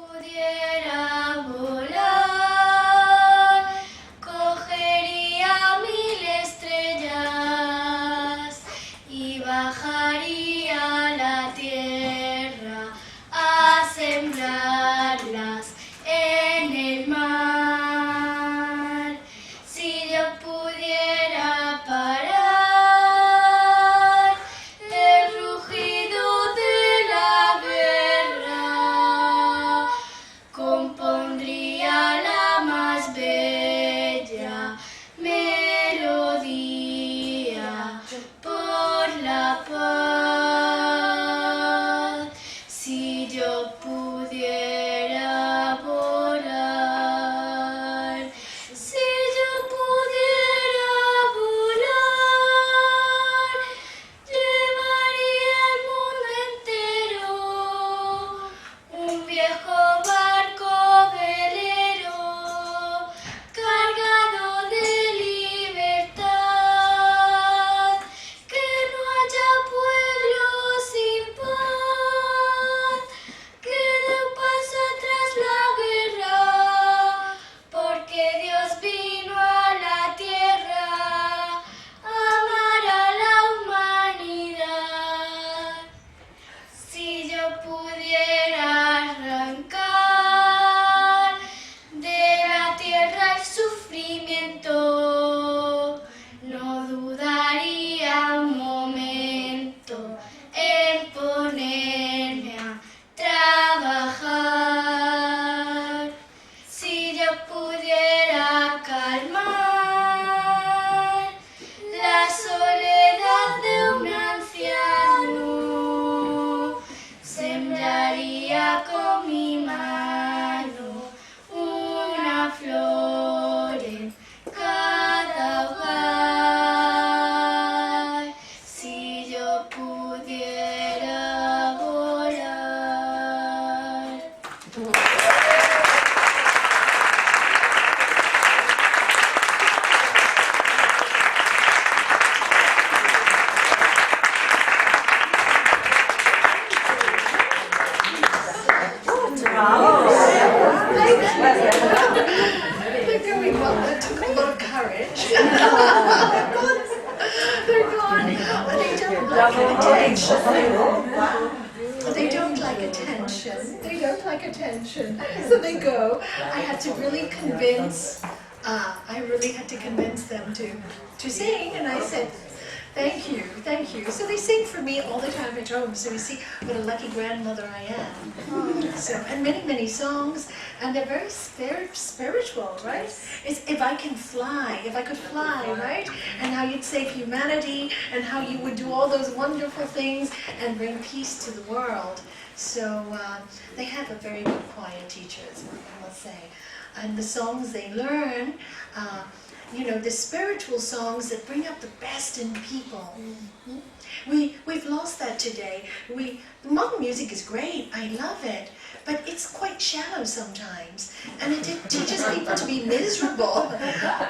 pudiera volar, cogería 1000 estrellas y bajaría a la tierra a sembrarlas en el mar. Si yo pudiera parar el rugido de la guerra, compondría la más bella melodía por la paz. Si yo pudiera volar, si yo pudiera volar, llevaría al mundo entero un viejo barco velero cargado de libertad, que no haya pueblo sin paz, que dé un paso atrás la guerra, porque Dios vino a la tierra a amar a la humanidad. Si yo pudiera arrancar de la tierra el sufrimiento, no dudaría un momento en ponerme a trabajar. Si yo pudiera calmar la soledad de un anciano, sembraría con mi mano una flor en cada hogar. Si yo pudiera volar. They're going well. That took a lot of courage. They're gone. They don't like attention. They don't like attention. So they go. I had to really convince. I really had to convince them to sing, and I said, "Thank you, thank you." So they sing for me all the time at home. So you see what a lucky grandmother I am. So, and many songs, and they're very spiritual, right? It's if I can fly, if I could fly, right? And how you'd save humanity, and how you would do all those wonderful things and bring peace to the world. So they have a very good choir teachers, I must say. And the songs they learn, the spiritual songs that bring up the best in people. We've lost that today. Modern music is great, I love it, but it's quite shallow sometimes, and it teaches people to be miserable.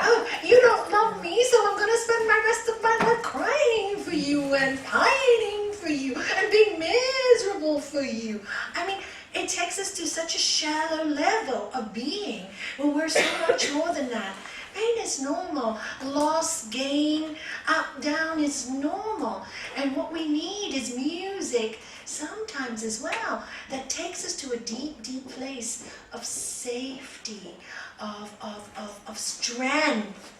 Oh, you don't love me, so I'm going to spend my rest of my life crying for you and pining for you and being miserable for you. I mean, it takes us to such a shallow level of being when we're so much more than that. Pain is normal. Loss, gain, up, down is normal. And what we need is music sometimes as well that takes us to a deep, deep place of safety, of strength,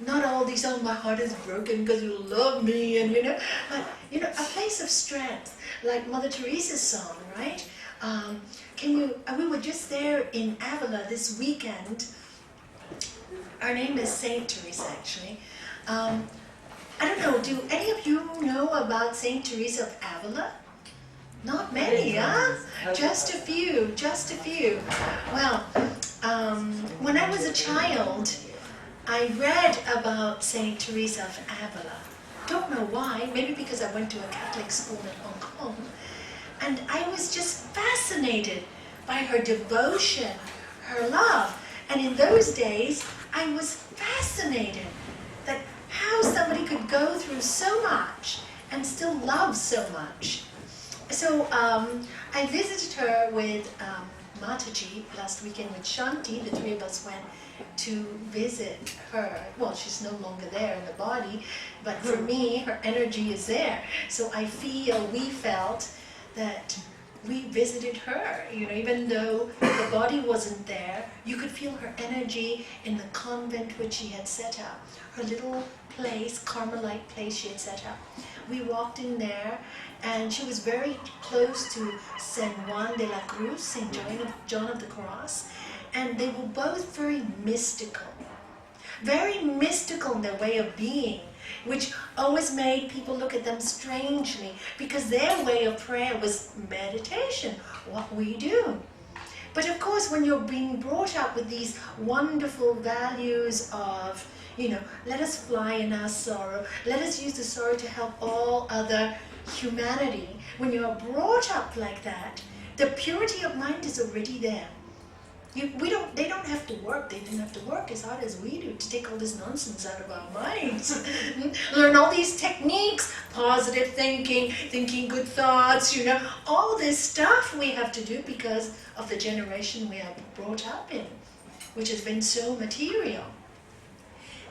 Not all these, oh, my heart is broken because you love me, but, a place of strength, like Mother Teresa's song, right? We were just there in Avila this weekend. Our name is Saint Teresa, actually. I don't know, do any of you know about Saint Teresa of Avila? Not many, huh? Just a few. Well, when I was a child, I read about Saint Teresa of Avila. Don't know why, maybe because I went to a Catholic school in Hong Kong. And I was just fascinated by her devotion, her love. And in those days, I was fascinated that how somebody could go through so much and still love so much. So I visited her with Mataji last weekend with Shanti. The three of us went to visit her. Well, she's no longer there in the body, but for me, her energy is there. So we felt that we visited her. You know, even though the body wasn't there, you could feel her energy in the convent which she had set up. Her little place, Carmelite place she had set up. We walked in there, and she was very close to Saint Juan de la Cruz, Saint John of the Cross, and they were both very mystical in their way of being, which always made people look at them strangely, because their way of prayer was meditation, what we do. But of course, when you're being brought up with these wonderful values of, you know, let us fly in our sorrow, let us use the sorrow to help all other humanity, when you're brought up like that, the purity of mind is already there. They don't have to work. They didn't have to work as hard as we do to take all this nonsense out of our minds. Learn all these techniques, positive thinking, thinking good thoughts, you know, all this stuff we have to do because of the generation we are brought up in, which has been so material.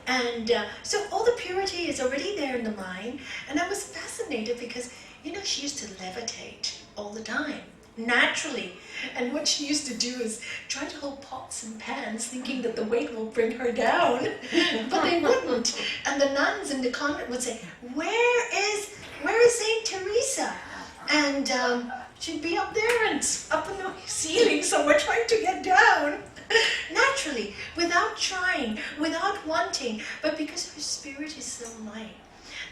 And so all the purity is already there in the mind. And I was fascinated because, you know, she used to levitate all the time, naturally. And what she used to do is try to hold pots and pans, thinking that the weight will bring her down, but they wouldn't. And the nuns in the convent would say, where is Saint Teresa? And she'd be up there and up in the ceiling somewhere trying to get down. Naturally, without trying, without wanting, but because her spirit is so light.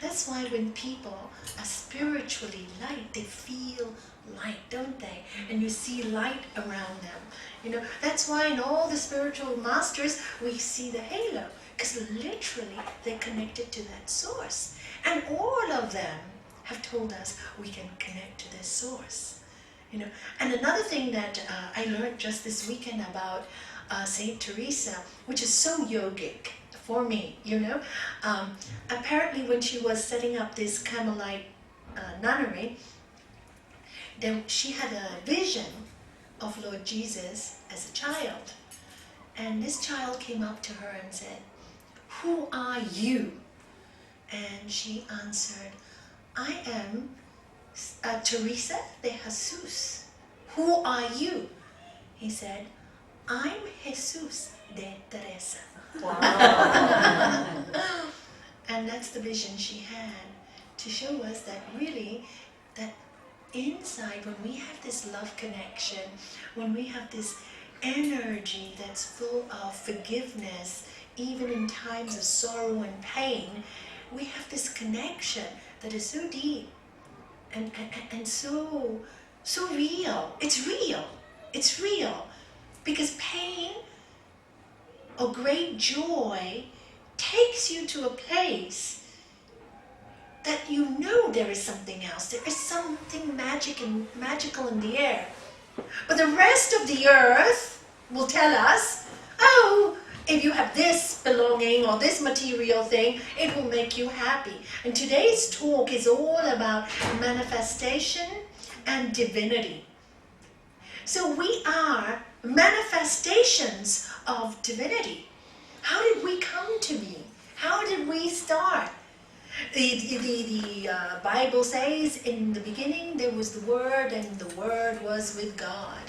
That's why when people are spiritually light, they feel light, don't they? And you see light around them. You know, that's why in all the spiritual masters we see the halo, because literally they're connected to that source. And all of them have told us we can connect to this source. You know, and another thing that I learned just this weekend about Saint Teresa, which is so yogic for me, you know. Apparently when she was setting up this Carmelite nunnery, then she had a vision of Lord Jesus as a child. And this child came up to her and said, "Who are you?" And she answered, "I am Teresa de Jesus." "Who are you?" He said, "I'm Jesus de Teresa." Wow. And that's the vision she had, to show us that really, that inside, when we have this love connection, when we have this energy that's full of forgiveness, even in times of sorrow and pain, we have this connection that is so deep and so real. It's real. It's real. Because pain or great joy takes you to a place that you know there is something else. There is something magical in the air. But the rest of the earth will tell us, oh, if you have this belonging or this material thing, it will make you happy. And today's talk is all about manifestation and divinity. So we are manifestations of divinity. How did we come to be? How did we start? The Bible says, in the beginning there was the Word, and the Word was with God.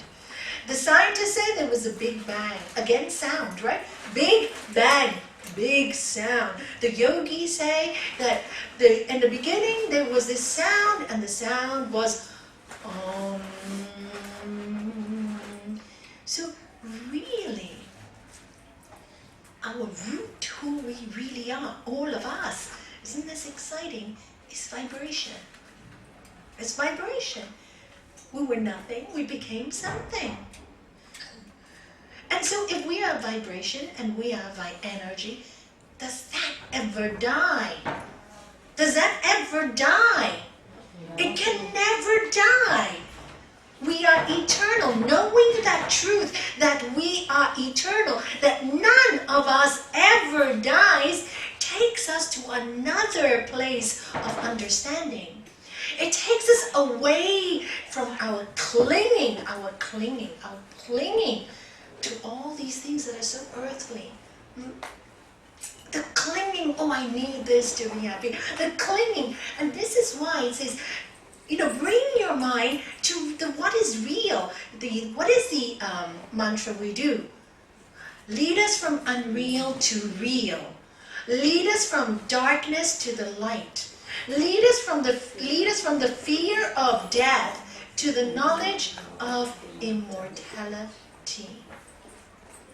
The scientists say there was a big bang. Again, sound, right? Big bang, big sound. The yogis say that in the beginning there was this sound, and the sound was Om. So really, our root, who we really are, all of us, isn't this exciting? It's vibration. It's vibration. We were nothing, we became something. And so if we are vibration and we are energy, does that ever die? Does that ever die? It can never die. We are eternal. Knowing that truth, that we are eternal, that none of us ever dies, takes us to another place of understanding. It takes us away from our clinging to all these things that are so earthly. The clinging, oh, I need this to be happy. The clinging, and this is why it says, bring your mind to what is real. What is the mantra we do? Lead us from unreal to real. Lead us from darkness to the light. Lead us from the fear of death to the knowledge of immortality.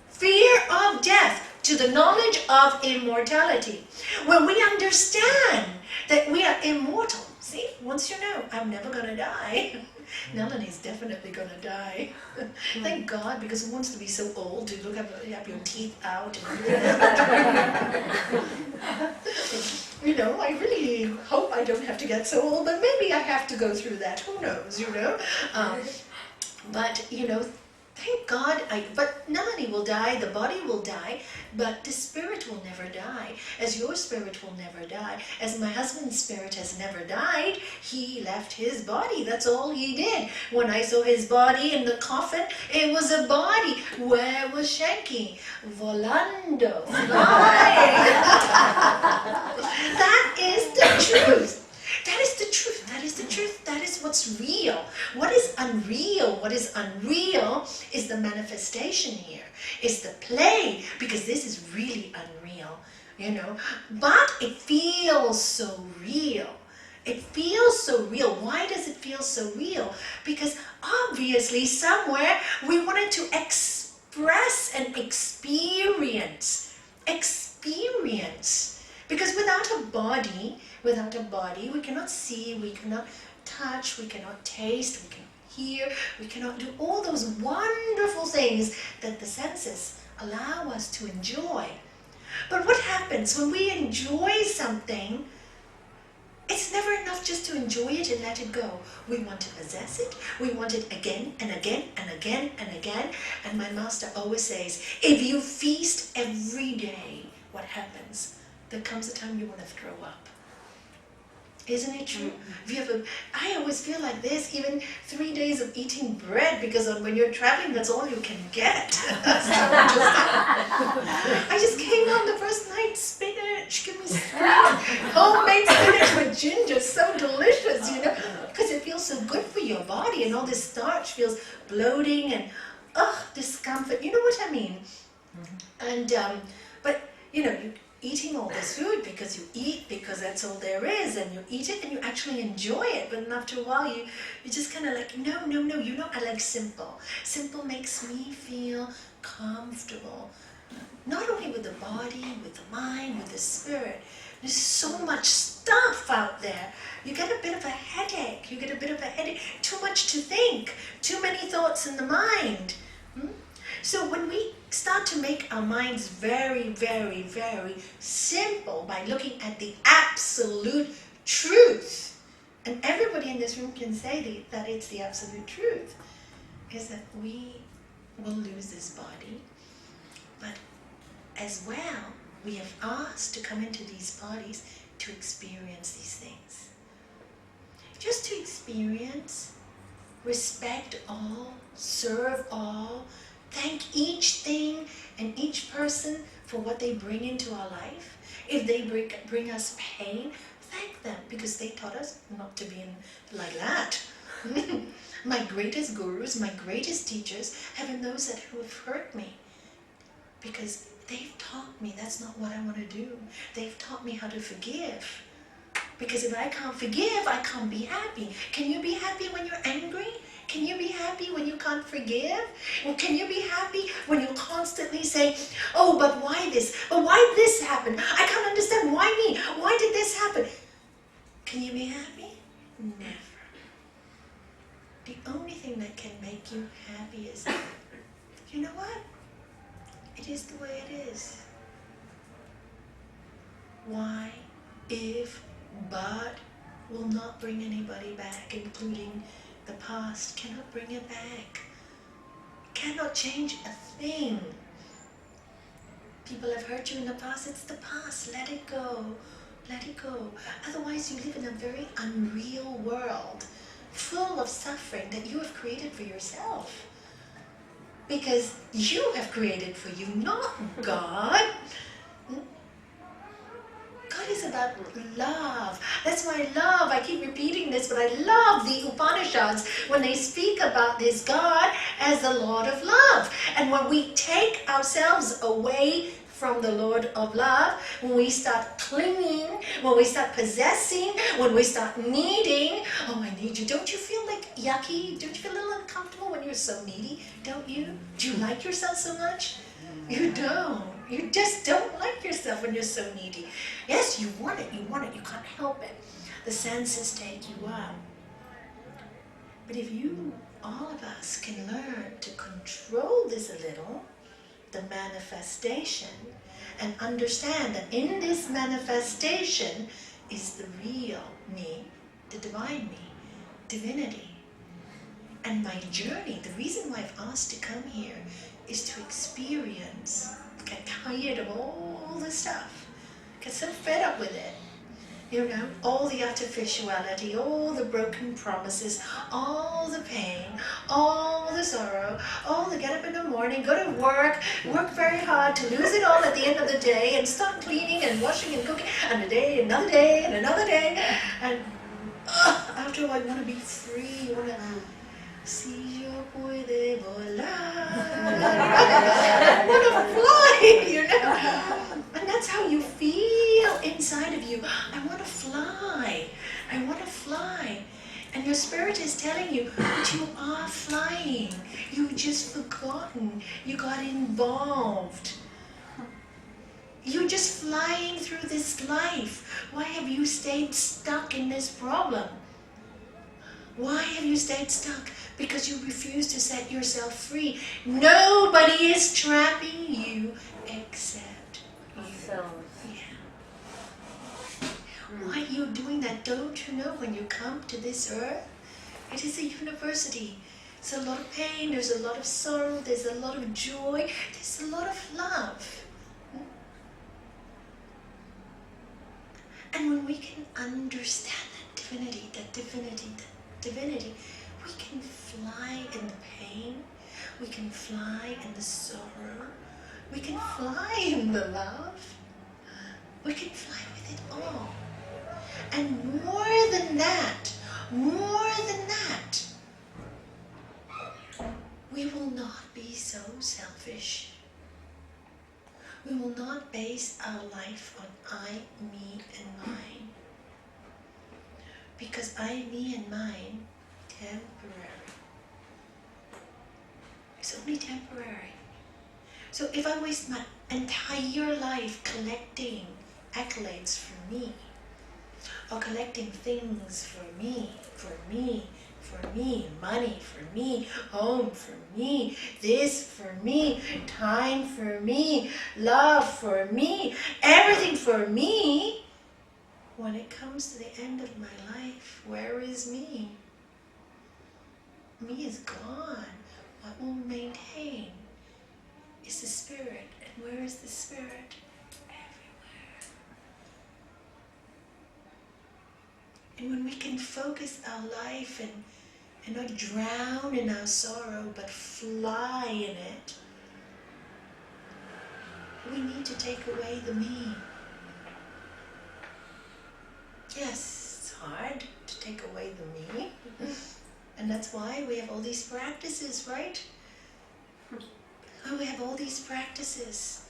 Fear of death to the knowledge of immortality. When we understand that we are immortal, see, once you know, I'm never going to die. Nalanie's definitely going to die. Thank God, because who wants to be so old to look up, have your teeth out? I really hope I don't have to get so old, but maybe I have to go through that. Who knows, But, thank God, but Nalanie will die, the body will die, but the spirit will never die, as your spirit will never die. As my husband's spirit has never died, he left his body, that's all he did. When I saw his body in the coffin, it was a body. Where was Shanky? Volando, flying. That is the truth. That is the truth. That is the truth. That is what's real. What is unreal? What is unreal is the manifestation here. It's the play, because this is really unreal, But it feels so real. It feels so real. Why does it feel so real? Because obviously somewhere we wanted to express and experience. Because without a body, we cannot see, we cannot touch, we cannot taste, we cannot hear, we cannot do all those wonderful things that the senses allow us to enjoy. But what happens when we enjoy something? It's never enough just to enjoy it and let it go. We want to possess it. We want it again and again and again and again. And my master always says, if you feast every day, what happens? There comes a time you want to throw up. Isn't it true? I always feel like this, even 3 days of eating bread, because when you're traveling, that's all you can get. I just came home the first night, spinach, give me spinach, homemade spinach with ginger, so delicious, because it feels so good for your body, and all this starch feels bloating and discomfort. You know what I mean? And but you're eating all this food because you eat, because that's all there is, and you eat it and you actually enjoy it, but after a while you just kind of like, no, I like simple. Simple makes me feel comfortable, not only with the body, with the mind, with the spirit. There's so much stuff out there. You get a bit of a headache. Too much to think, too many thoughts in the mind. So when we start to make our minds very, very, very simple by looking at the absolute truth, and everybody in this room can say that it's the absolute truth, is that we will lose this body, but as well, we have asked to come into these bodies to experience these things. Just to experience, respect all, serve all, thank each thing and each person for what they bring into our life. If they bring us pain, thank them, because they taught us not to be like that. My greatest gurus, my greatest teachers have been those who have hurt me, because they've taught me that's not what I want to do. They've taught me how to forgive. Because if I can't forgive, I can't be happy. Can you be happy when you're angry? Can you be happy when you can't forgive? Well, can you be happy when you constantly say, oh, but why this? But why this happened? I can't understand. Why me? Why did this happen? Can you be happy? Never. The only thing that can make you happy is, you know what? It is the way it is. Why, if, but will not bring anybody back, including the past. Cannot bring it back. Cannot change a thing. People have hurt you in the past. It's the past. Let it go. Let it go. Otherwise, you live in a very unreal world, full of suffering that you have created for yourself. Because you have created for you, not God. God is about love. That's why I love, I keep repeating this, but I love the Upanishads when they speak about this God as the Lord of love. And when we take ourselves away from the Lord of love, when we start clinging, when we start possessing, when we start needing, oh, I need you. Don't you feel like yucky? Don't you feel a little uncomfortable when you're so needy? Don't you? Do you like yourself so much? You don't. You just don't like yourself when you're so needy. Yes, you want it, you can't help it. The senses take you up. But if you, all of us, can learn to control this a little, the manifestation, and understand that in this manifestation is the real me, the divine me, divinity. And my journey, the reason why I've asked to come here is to experience, get tired of all the stuff, get so fed up with it. You know, all the artificiality, all the broken promises, all the pain, all the sorrow, all the get up in the morning, go to work very hard to lose it all at the end of the day and start cleaning and washing and cooking, and a day, another day, and another day. And after all, I want to be free. I want to si yo puede volar. I want to fly, you know. And that's how you feel inside of you. I want to fly. I want to fly. And your spirit is telling you that you are flying. You've just forgotten. You got involved. You're just flying through this life. Why have you stayed stuck in this problem? Why have you stayed stuck? Because you refuse to set yourself free. Nobody is trapping you except yourself. Yeah. Why are you doing that? Don't you know when you come to this earth, it is a university. There's a lot of pain, there's a lot of sorrow, there's a lot of joy, there's a lot of love. And when we can understand that divinity, we can fly in the pain, we can fly in the sorrow, we can fly in the love, we can fly with it all. And more than that, we will not be so selfish. We will not base our life on I, me, and mine. Because I, me, and mine, temporary. It's only temporary. So if I waste my entire life collecting accolades for me, or collecting things for me, money for me, home for me, this for me, time for me, love for me, everything for me, when it comes to the end of my life, where is me? Me is gone. What will maintain is the spirit. And where is the spirit? Everywhere. And when we can focus our life and not drown in our sorrow, but fly in it, we need to take away the me. Yes, it's hard to take away the me. And that's why we have all these practices, right? Oh, we have all these practices.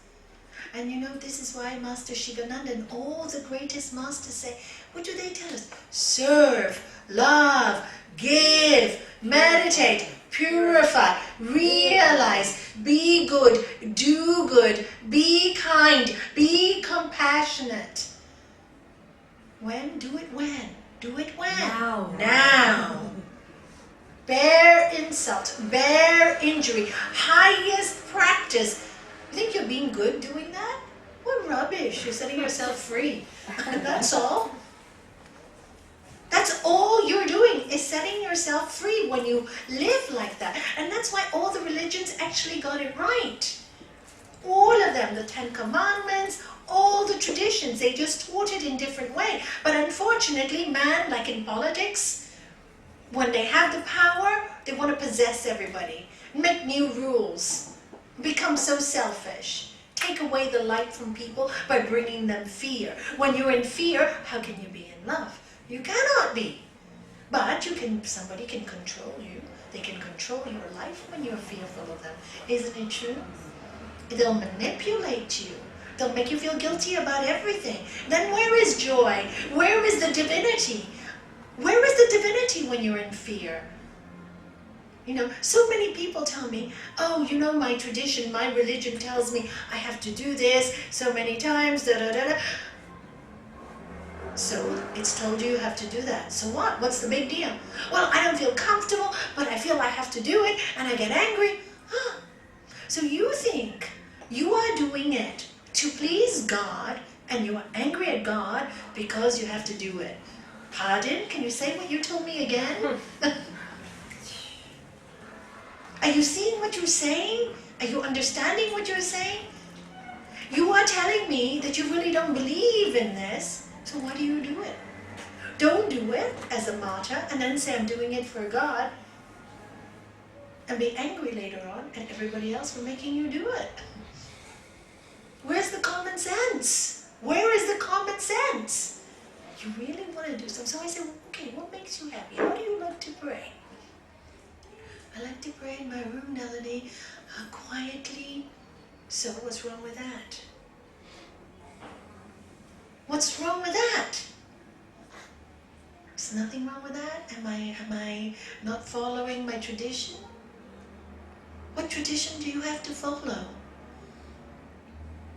And you know, this is why Master Shivananda and all the greatest masters say, what do they tell us? Serve, love, give, meditate, purify, realize, be good, do good, be kind, be compassionate. When? Do it when? Do it when? Now. Bear insult, bear injury, highest practice. You think you're being good doing that? What rubbish. You're setting yourself free. That's all. That's all you're doing, is setting yourself free when you live like that. And that's why all the religions actually got it right. All of them, the 10 Commandments, all the traditions, they just taught it in different way. But unfortunately, man, like in politics, when they have the power, they want to possess everybody, make new rules, become so selfish, take away the light from people by bringing them fear. When you're in fear, how can you be in love? You cannot be. But somebody can control you. They can control your life when you're fearful of them. Isn't it true? They'll manipulate you. They'll make you feel guilty about everything. Then where is joy? Where is the divinity? Where is the divinity when you're in fear? So many people tell me, oh, my tradition, my religion tells me I have to do this so many times, da-da-da-da. So it's told you have to do that. So what? What's the big deal? Well, I don't feel comfortable, but I feel I have to do it, and I get angry. So you think you are doing it to please God, and you are angry at God because you have to do it. Pardon? Can you say what you told me again? Are you seeing what you're saying? Are you understanding what you're saying? You are telling me that you really don't believe in this. So why do you do it? Don't do it as a martyr and then say I'm doing it for God and be angry later on at everybody else for making you do it. Where's the common sense? Where is the common sense? You really want to do something. So I said, okay, what makes you happy? How do you like to pray? I like to pray in my room, Nalanie, quietly. So what's wrong with that? What's wrong with that? There's nothing wrong with that? Am I not following my tradition? What tradition do you have to follow?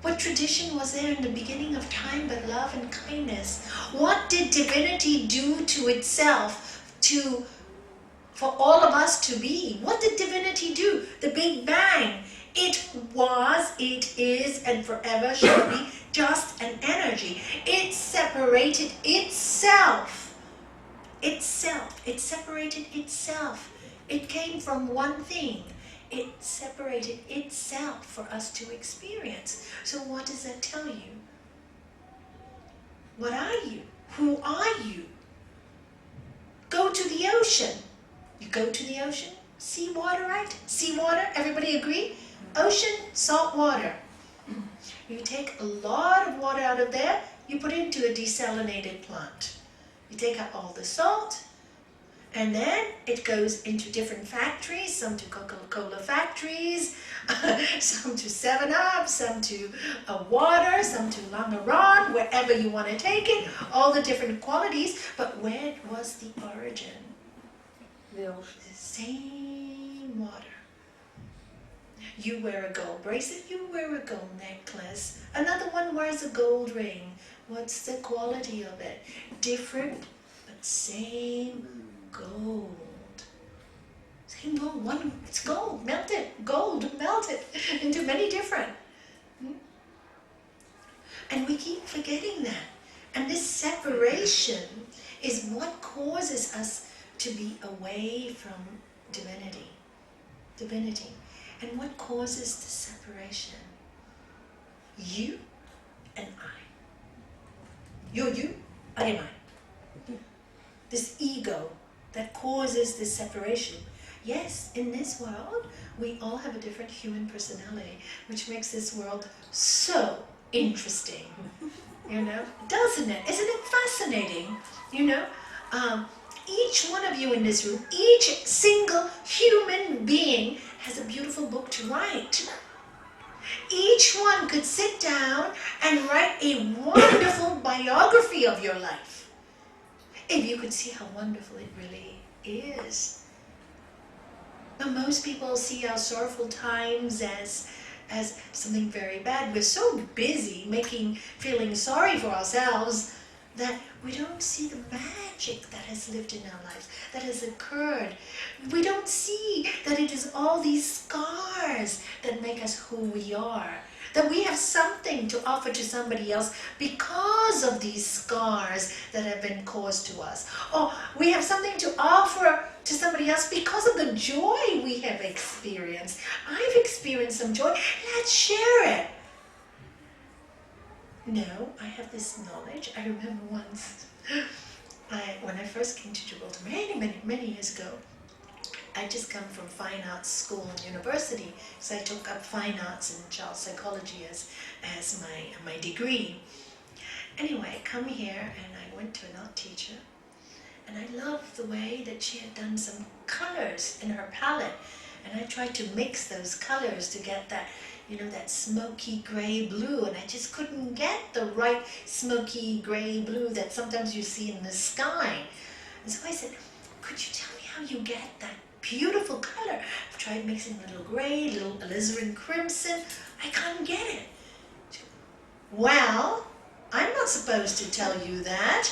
What tradition was there in the beginning of time but love and kindness? What did divinity do to itself for all of us to be? What did divinity do? The Big Bang. It was, it is, and forever shall be just an energy. It separated itself. It separated itself. It came from one thing. It separated itself for us to experience. So what does that tell you? What are you? Who are you? Go to the ocean. You go to the ocean, seawater, right? Seawater, everybody agree? Ocean, salt water. You take a lot of water out of there, you put it into a desalinated plant. You take out all the salt, and then it goes into different factories, some to Coca-Cola factories, some to 7-Up, some to water, some to Langaron, wherever you want to take it, all the different qualities. But where was the origin? The same water. You wear a gold bracelet, you wear a gold necklace. Another one wears a gold ring. What's the quality of it? Different, but same gold. Same gold. It's gold, melted. Gold, melted into many different. And we keep forgetting that. And this separation is what causes us to be away from divinity. Divinity. And what causes the separation? You and I. You're you, I am I. This ego that causes this separation. Yes, in this world, we all have a different human personality, which makes this world so interesting. Doesn't it? Isn't it fascinating? Each one of you in this room, each single human being has a beautiful book to write. Each one could sit down and write a wonderful biography of your life. If you could see how wonderful it really is. But most people see our sorrowful times as something very bad. We're so busy feeling sorry for ourselves that we don't see the magic that has lived in our lives, that has occurred. We don't see that it is all these scars that make us who we are, that we have something to offer to somebody else because of these scars that have been caused to us. Or we have something to offer to somebody else because of the joy we have experienced. I've experienced some joy. Let's share it. No, I have this knowledge. I remember once, when I first came to Gibraltar, many years ago, I just come from fine arts school and university, so I took up fine arts and child psychology as my degree. Anyway, I come here and I went to an art teacher, and I loved the way that she had done some colors in her palette, and I tried to mix those colors to get that, that smoky gray blue, and I just couldn't get the right smoky gray blue that sometimes you see in the sky. And so I said, could you tell me how you get that beautiful color? I've tried mixing a little gray, a little alizarin crimson. I can't get it. Well, I'm not supposed to tell you that,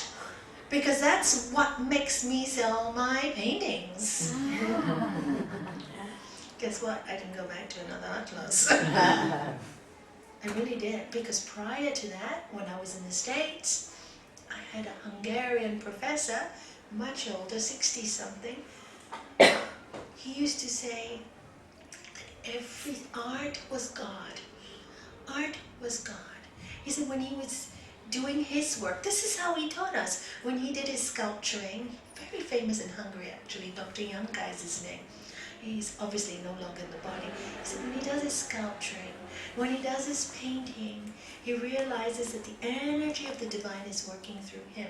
because that's what makes me sell my paintings. Guess what? I didn't go back to another art class. I really did, because prior to that, when I was in the States, I had a Hungarian professor, much older, 60-something. He used to say that every art was God. Art was God. He said when he was doing his work, this is how he taught us. When he did his sculpturing, very famous in Hungary actually, Dr. Janka is his name. He's obviously no longer in the body. He said when he does his sculpturing, when he does his painting, he realizes that the energy of the divine is working through him.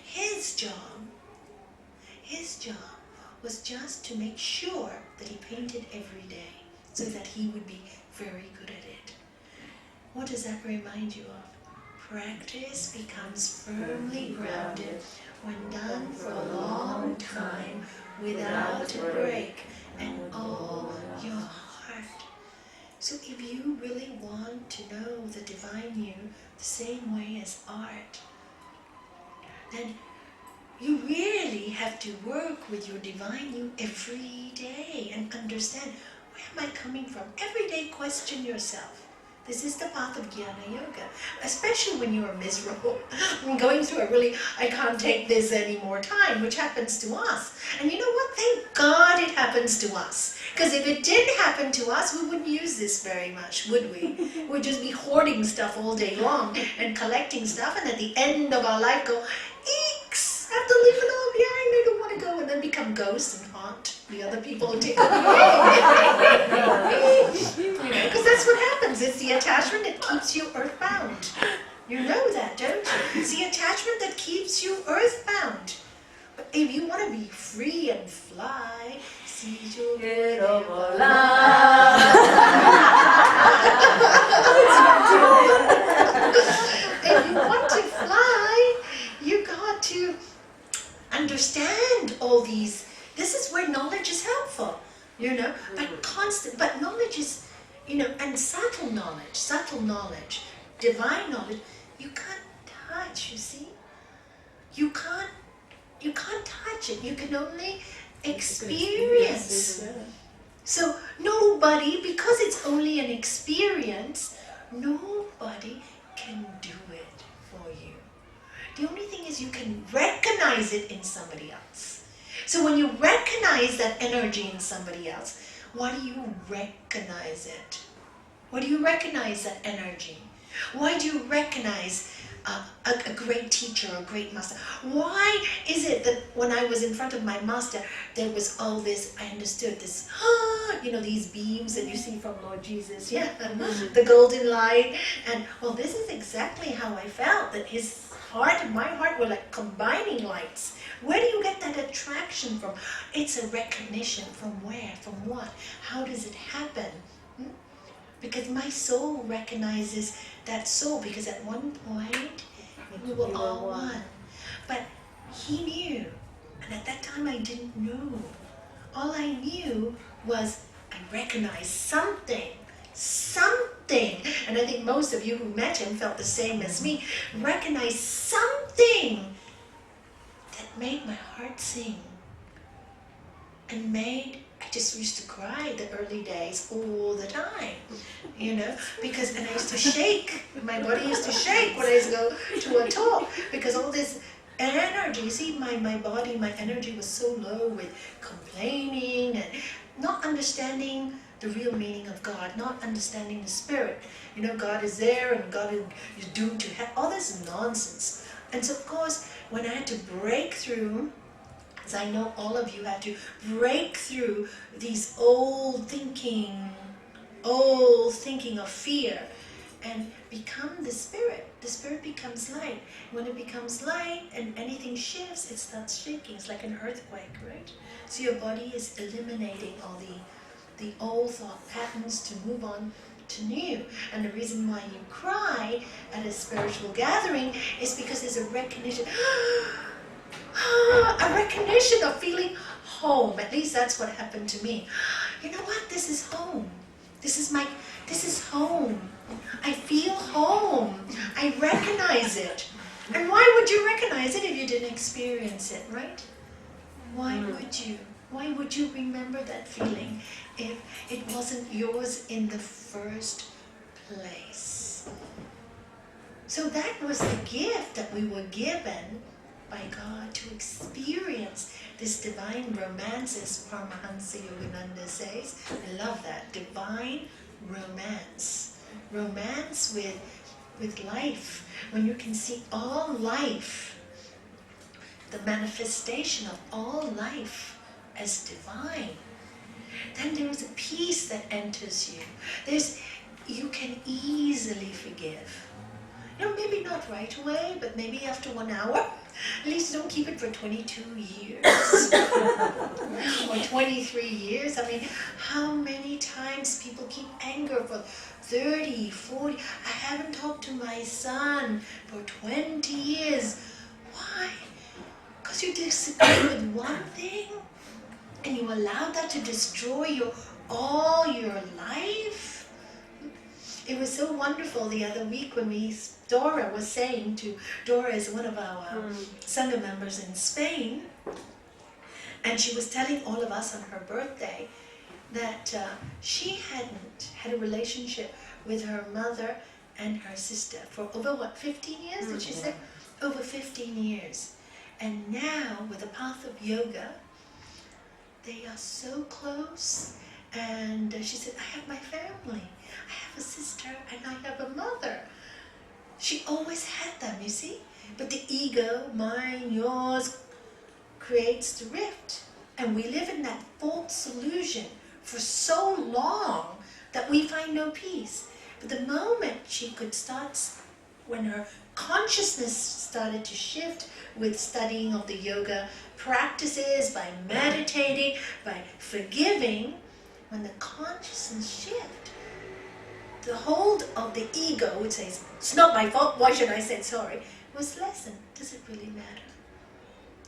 His job was just to make sure that he painted every day so that he would be very good at it. What does that remind you of? Practice becomes firmly grounded when done for a long time without a break and all your heart. So if you really want to know the divine you the same way as art, then you really have to work with your divine you every day and understand, where am I coming from? Every day question yourself. This is the path of Jnana Yoga, especially when you are miserable. I'm going through I can't take this anymore time, which happens to us. And you know what? Thank God it happens to us. Because if it didn't happen to us, we wouldn't use this very much, would we? We'd just be hoarding stuff all day long and collecting stuff, and at the end of our life go, eeks, I have to leave it all behind, I don't want to go, and then become ghosts and haunt the other people who take it away. Because that's what happens. It's the attachment that keeps you earthbound. You know that, don't you? It's the attachment that keeps you earthbound. But if you want to be free and fly, si yo quiero volar. If you want to fly, you got to understand all these. This is where knowledge is helpful, but knowledge is, and subtle knowledge, divine knowledge, you can't touch, you see? You can't touch it, you can only experience. So nobody, because it's only an experience, nobody can do it for you. The only thing is you can recognize it in somebody else. So when you recognize that energy in somebody else, why do you recognize it? Why do you recognize that energy? Why do you recognize a great teacher, a great master? Why is it that when I was in front of my master, there was all this, I understood this, these beams that you see from Lord Jesus, the golden light, and well, this is exactly how I felt, that his heart and my heart were like combining lights. Where do you get that attraction from? It's a recognition. From where? From what? How does it happen? Because my soul recognizes that soul, because at one point we were all one. But he knew, and at that time I didn't know. All I knew was I recognized something, and I think most of you who met him felt the same as me, recognized something that made my heart sing, and I just used to cry the early days all the time, you know, because, and I used to shake, my body used to shake when I used to go to a talk, because all this energy, you see, my body, my energy was so low with complaining and not understanding the real meaning of God, not understanding the spirit. You know, God is there and God is doomed to hell, all this nonsense. And so, of course, when I had to break through, as I know all of you have to break through these old thinking of fear, and become the spirit. The spirit becomes light. When it becomes light and anything shifts, it starts shaking. It's like an earthquake, right? So your body is eliminating all the old thought patterns to move on to new. And the reason why you cry at a spiritual gathering is because there's a recognition, of feeling home. At least that's what happened to me. You know what? This is home. This is home. I feel home. I recognize it. And why would you recognize it if you didn't experience it, right? Why would you? Why would you remember that feeling if it wasn't yours in the first place? So that was the gift that we were given by God to experience this divine romance, as Paramahansa Yogananda says. I love that. Divine romance. Romance with life. When you can see all life, the manifestation of all life as divine, then there is a peace that enters you. You can easily forgive. You know, maybe not right away, but maybe after 1 hour. At least don't keep it for 22 years or 23 years. I mean, how many times people keep anger for 30, 40. I haven't talked to my son for 20 years. Why? Because you disagree with one thing and you allow that to destroy all your life. It was so wonderful the other week when Dora was saying to, Dora is one of our sangha members in Spain, and she was telling all of us on her birthday that she hadn't had a relationship with her mother and her sister for over 15 years, did she say? Over 15 years. And now, with the path of yoga, they are so close. And she said, I have my family. I have a sister and I have a mother. She always had them, you see? But the ego, mine, yours, creates the rift. And we live in that false illusion for so long that we find no peace. But the moment she could start, when her consciousness started to shift with studying of the yoga practices, by meditating, by forgiving, when the consciousness shift, the hold of the ego, which says, it's not my fault, why should I say sorry, was lessened. Does it really matter?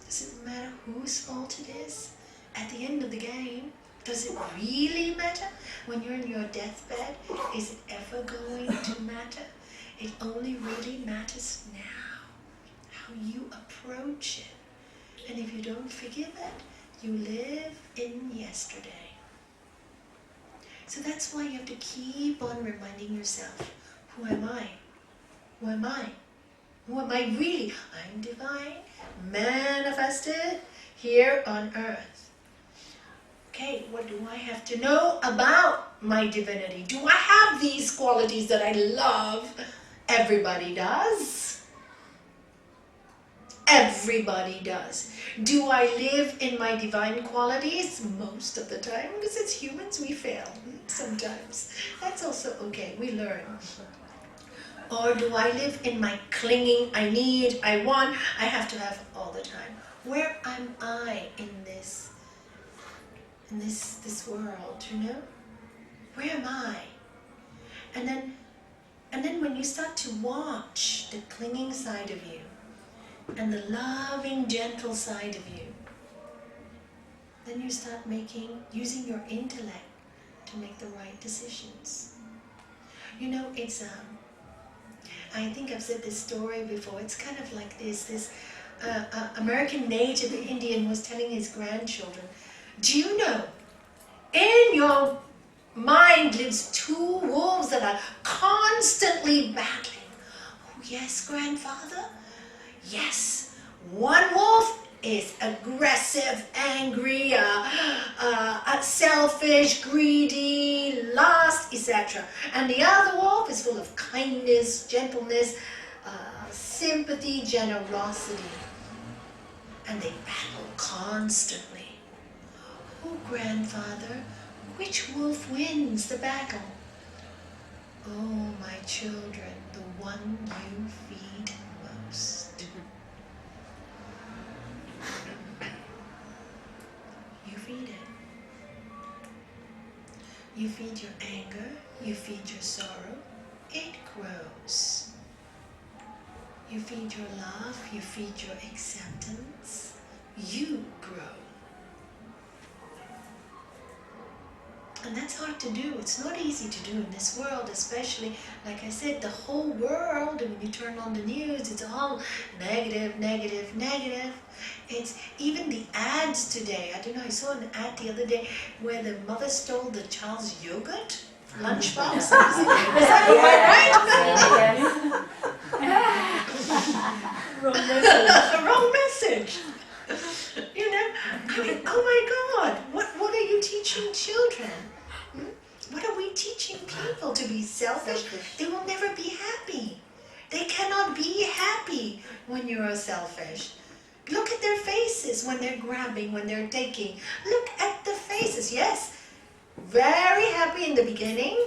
Does it matter whose fault it is? At the end of the game, does it really matter? When you're in your deathbed, is it ever going to matter? It only really matters now, how you approach it. And if you don't forgive it, you live in yesterday. So that's why you have to keep on reminding yourself, who am I? Who am I? Who am I really? I'm divine, manifested here on earth. Okay, what do I have to know about my divinity? Do I have these qualities that I love? Everybody does. Everybody does. Do I live in my divine qualities? Most of the time, because it's humans, we fail sometimes. That's also okay, we learn. Or do I live in my clinging, I need, I want, I have to have all the time? Where am I in this world, you know? Where am I? And then when you start to watch the clinging side of you, and the loving, gentle side of you, then you start using your intellect to make the right decisions. You know, it's I think I've said this story before. It's kind of like this American native Indian was telling his grandchildren, do you know In your mind lives two wolves that are constantly battling. Oh yes, grandfather. Yes. One wolf is aggressive, angry, selfish, greedy, lust, etc. And the other wolf is full of kindness, gentleness, sympathy, generosity. And they battle constantly. Oh, grandfather, which wolf wins the battle? Oh, my children, the one you feed most. You feed it. You feed your anger, you feed your sorrow, it grows. You feed your love, you feed your acceptance, you grow. And that's hard to do. It's not easy to do in this world, especially, like I said, the whole world, and when you turn on the news, it's all negative, negative, negative. It's even the ads today. I don't know, I saw an ad the other day where the mother stole the child's yogurt lunchbox. Is that right? Wrong message. Wrong message. You know, I mean, oh my God, what are you teaching children? What are we teaching people? To be selfish? They will never be happy. They cannot be happy when you are selfish. Look at their faces when they're grabbing, when they're taking. Look at the faces. Yes, very happy in the beginning.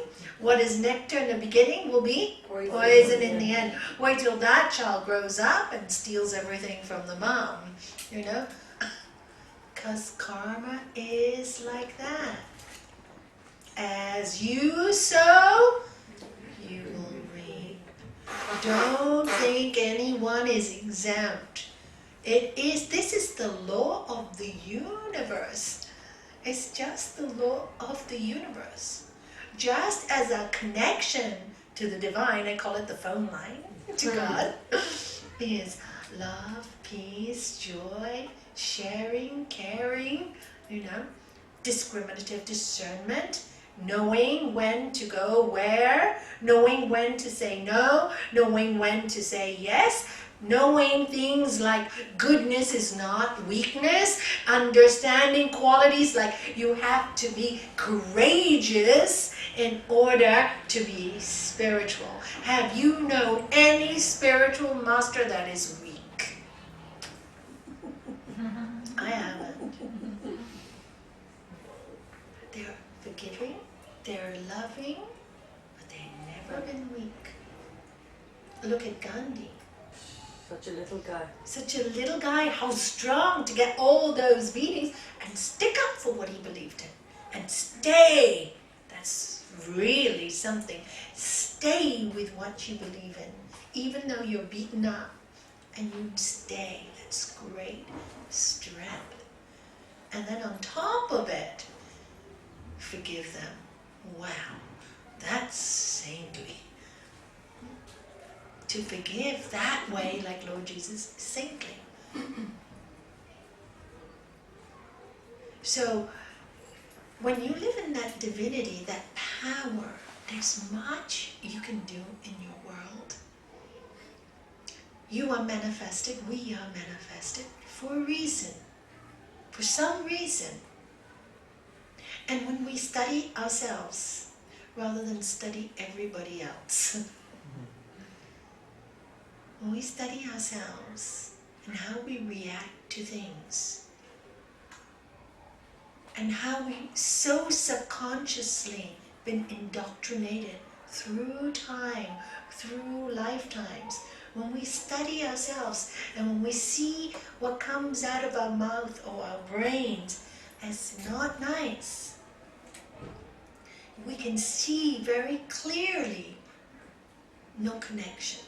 What is nectar in the beginning will be poison in the end. Wait till that child grows up and steals everything from the mom, you know. Because karma is like that. As you sow, you will reap. Don't think anyone is exempt. This is the law of the universe. It's just the law of the universe. Just as a connection to the divine, I call it the phone line to God, is love, peace, joy, sharing, caring, you know, discriminative discernment, knowing when to go where, knowing when to say no, knowing when to say yes, knowing things like goodness is not weakness, understanding qualities like you have to be courageous in order to be spiritual. Have you known any spiritual master that is weak? I haven't. They're forgiving, they're loving, but they've never been weak. Look at Gandhi. Such a little guy. Such a little guy, how strong to get all those beatings and stick up for what he believed in. And stay. That's really something. Stay with what you believe in. Even though you're beaten up, and you stay. That's great strength. And then on top of it, forgive them. Wow, that's saintly. To forgive that way, like Lord Jesus, is saintly. So, when you live in that divinity, that power, there's much you can do in your world. You are manifested, we are manifested for a reason, for some reason. And when we study ourselves, rather than study everybody else, when we study ourselves and how we react to things, and how we so subconsciously been indoctrinated through time, through lifetimes, when we study ourselves and when we see what comes out of our mouth or our brains as not nice, we can see very clearly no connection.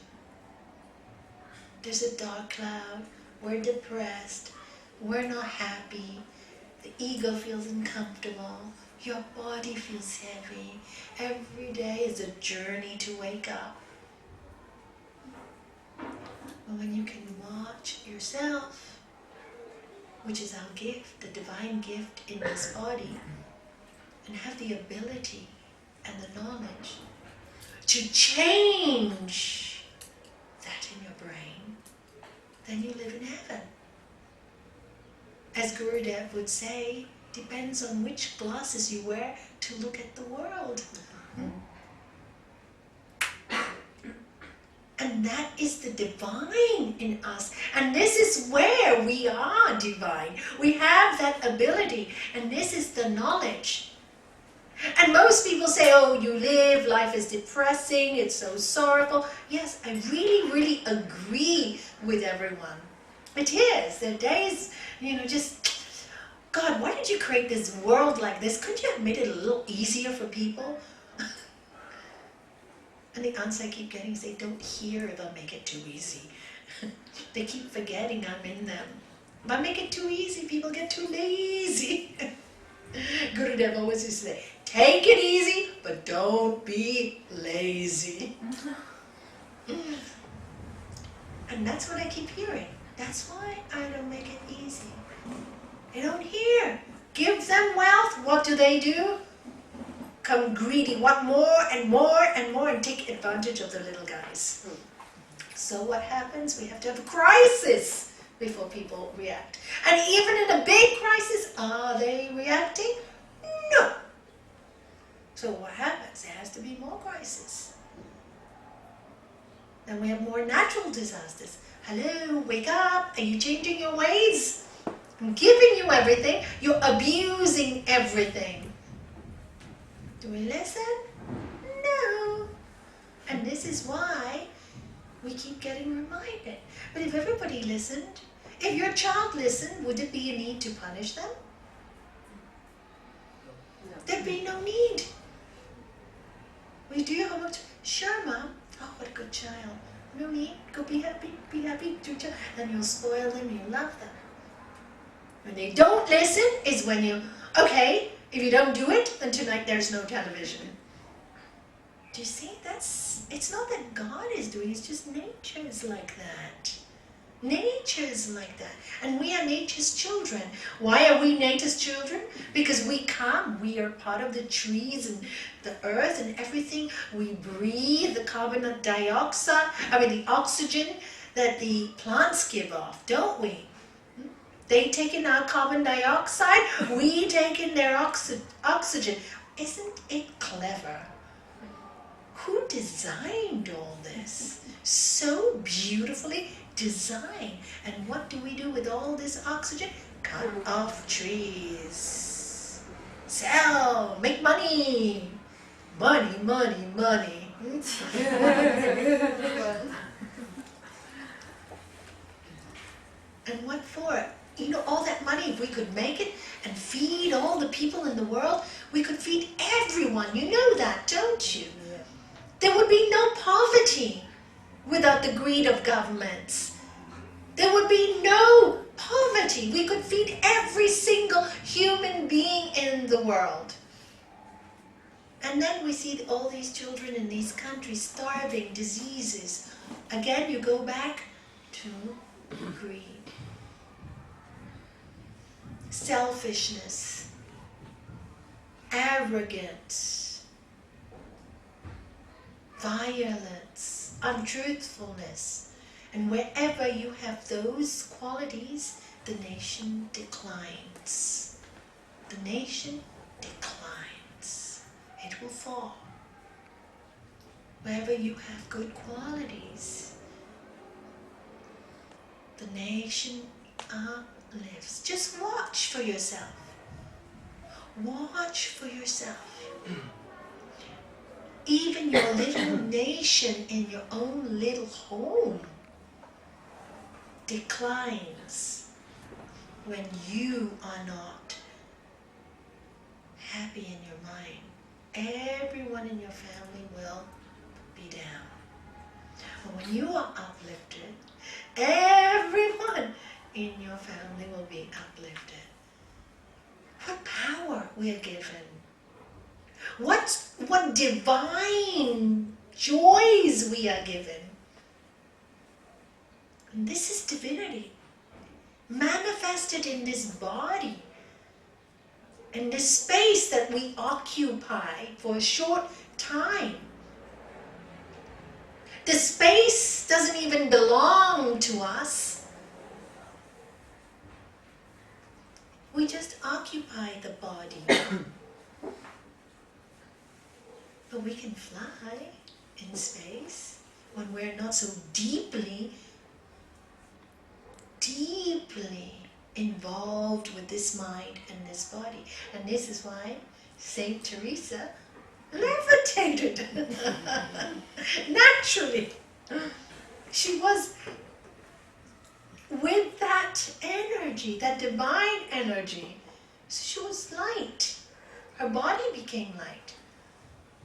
There's a dark cloud, we're depressed, we're not happy, the ego feels uncomfortable, your body feels heavy. Every day is a journey to wake up. But when you can watch yourself, which is our gift, the divine gift in this body, and have the ability and the knowledge to change that in your brain, then you live in heaven. As Gurudev would say, depends on which glasses you wear to look at the world. And that is the divine in us. And this is where we are divine. We have that ability. And this is the knowledge. And most people say, oh, you live, life is depressing, it's so sorrowful. Yes, I really, really agree with everyone. It is. There are days, just, God, why did you create this world like this? Couldn't you have made it a little easier for people? And the answer I keep getting is they don't hear if I make it too easy. They keep forgetting I'm in them. If I make it too easy, people get too lazy. Gurudev always used to say, take it easy, but don't be lazy. And that's what I keep hearing. That's why I don't make it easy. They don't hear. Give them wealth, what do? Come greedy, want more and more and more, and take advantage of the little guys. So what happens? We have to have a crisis before people react. And even in a big crisis, are they reacting? No. So what happens? There has to be more crisis. Then we have more natural disasters. Hello, wake up. Are you changing your ways? I'm giving you everything. You're abusing everything. Do we listen? No. And this is why we keep getting reminded. But if everybody listened, if your child listened, would it be a need to punish them? There'd be no need. We do your homework. Sure, Mom. Oh, what a good child. No need. Go be happy. Be happy. Do child. Then you'll spoil them. You love them. When they don't listen is when you, okay, if you don't do it, then tonight there's no television. Do you see? It's not that God is doing, it's just nature is like that. Nature is like that. And we are nature's children. Why are we nature's children? Because we are part of the trees and the earth and everything. We breathe the carbon dioxide, the oxygen that the plants give off, don't we? They take in our carbon dioxide, we take in their oxygen. Isn't it clever? Who designed all this? So beautifully designed. And what do we do with all this oxygen? Cut off trees. Sell, make money. Money, money, money. And what for? All that money, if we could make it and feed all the people in the world, we could feed everyone. You know that, don't you? Yeah. There would be no poverty without the greed of governments. There would be no poverty. We could feed every single human being in the world. And then we see all these children in these countries starving, diseases. Again, you go back to greed. Selfishness, arrogance, violence, untruthfulness. And wherever you have those qualities, the nation declines. The nation declines. It will fall. Wherever you have good qualities, the nation lives. Just watch for yourself. Watch for yourself. Even your little nation in your own little home declines when you are not happy in your mind. Everyone in your family will be down. But when you are uplifted, everyone in your family will be uplifted. What power we are given. What divine joys we are given. And this is divinity. Manifested in this body. And this space that we occupy for a short time, the space doesn't even belong to us. We just occupy the body. But we can fly in space when we're not so deeply involved with this mind and this body. And this is why Saint Teresa levitated naturally. She was with that energy, that divine energy. So she was light. Her body became light.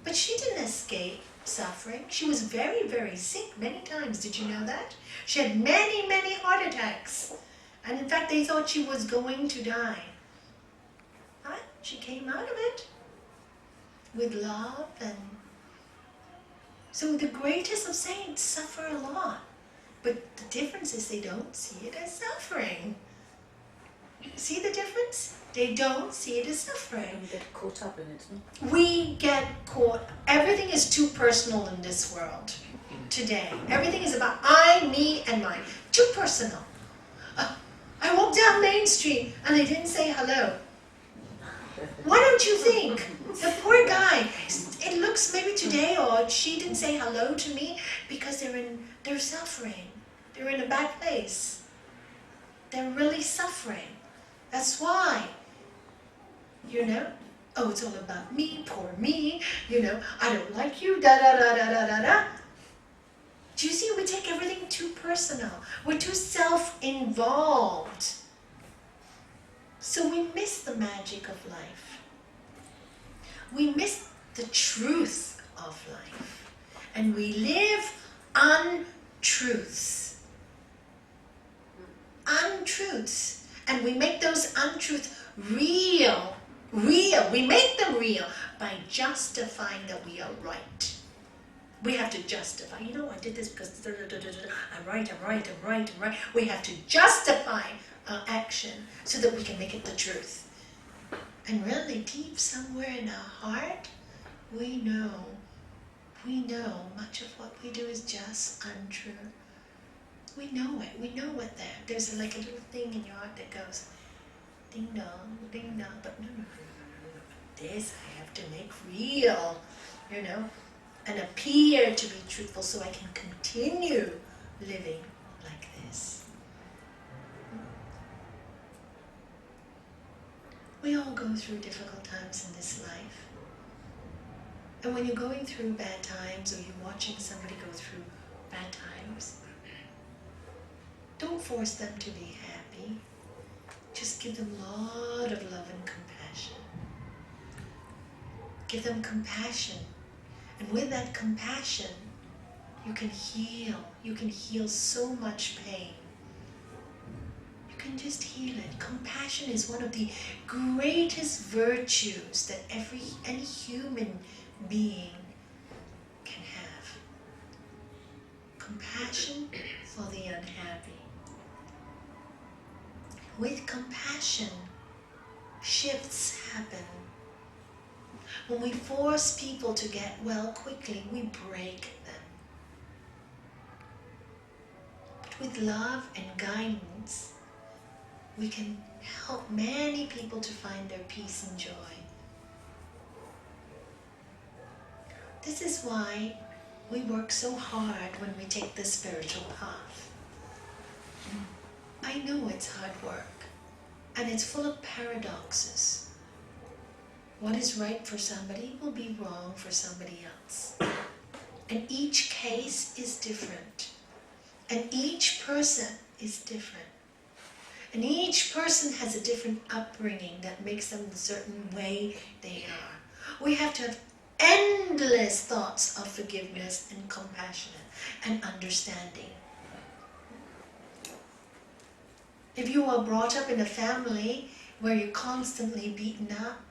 But she didn't escape suffering. She was very, very sick many times. Did you know that? She had many, many heart attacks. And in fact, they thought she was going to die. But she came out of it with love. And so the greatest of saints suffer a lot. But the difference is they don't see it as suffering. See the difference? They don't see it as suffering. We get caught up in it, no? We get caught. Everything is too personal in this world today. Everything is about I, me, and mine. Too personal. I walked down Main Street and they didn't say hello. What don't you think? The poor guy. It looks maybe today or she didn't say hello to me because they're suffering. They're in a bad place. They're really suffering. That's why. Oh, it's all about me, poor me, I don't like you, da-da-da-da-da-da-da. Do you see, we take everything too personal. We're too self-involved. So we miss the magic of life. We miss the truth of life. And we live untruths. Untruths. And we make those untruths real. We make them real by justifying that we are right. We have to justify. I did this because I'm right. We have to justify our action so that we can make it the truth. And really deep somewhere in our heart, we know much of what we do is just untrue. We know it. We know what there's like a little thing in your heart that goes, ding dong, but no. This I have to make real, and appear to be truthful so I can continue living like this. We all go through difficult times in this life. And when you're going through bad times or you're watching somebody go through bad times, don't force them to be happy. Just give them a lot of love and compassion. Give them compassion. And with that compassion, you can heal. You can heal so much pain. You can just heal it. Compassion is one of the greatest virtues that any human being can have. Compassion for the unhappy. With compassion, shifts happen. When we force people to get well quickly, we break them. But with love and guidance, we can help many people to find their peace and joy. This is why we work so hard when we take the spiritual path. I know it's hard work, and it's full of paradoxes. What is right for somebody will be wrong for somebody else. And each case is different. And each person is different. And each person has a different upbringing that makes them the certain way they are. We have to have endless thoughts of forgiveness and compassion and understanding. If you are brought up in a family where you're constantly beaten up,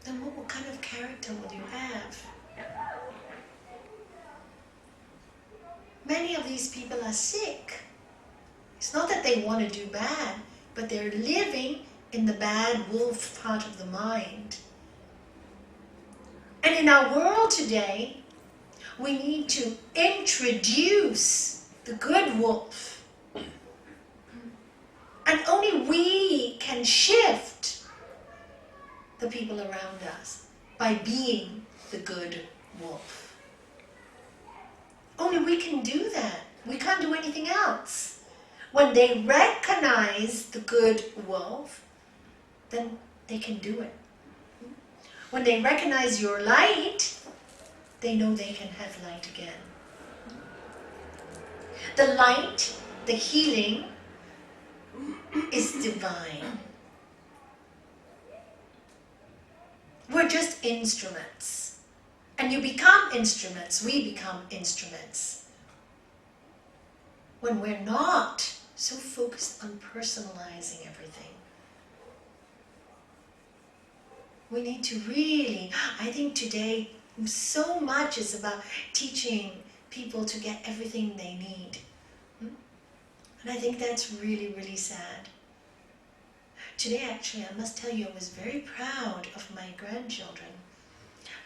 then what kind of character will you have? Many of these people are sick. It's not that they want to do bad, but they're living in the bad wolf part of the mind. And in our world today, we need to introduce the good wolf. And only we can shift the people around us by being the good wolf. Only we can do that. We can't do anything else. When they recognize the good wolf, then they can do it. When they recognize your light, they know they can have light again. The light, the healing, is divine. We're just instruments. And you become instruments, we become instruments. When we're not so focused on personalizing everything. We need to really, I think today so much is about teaching people to get everything they need. And I think that's really, really sad. Today actually, I must tell you, I was very proud of my grandchildren.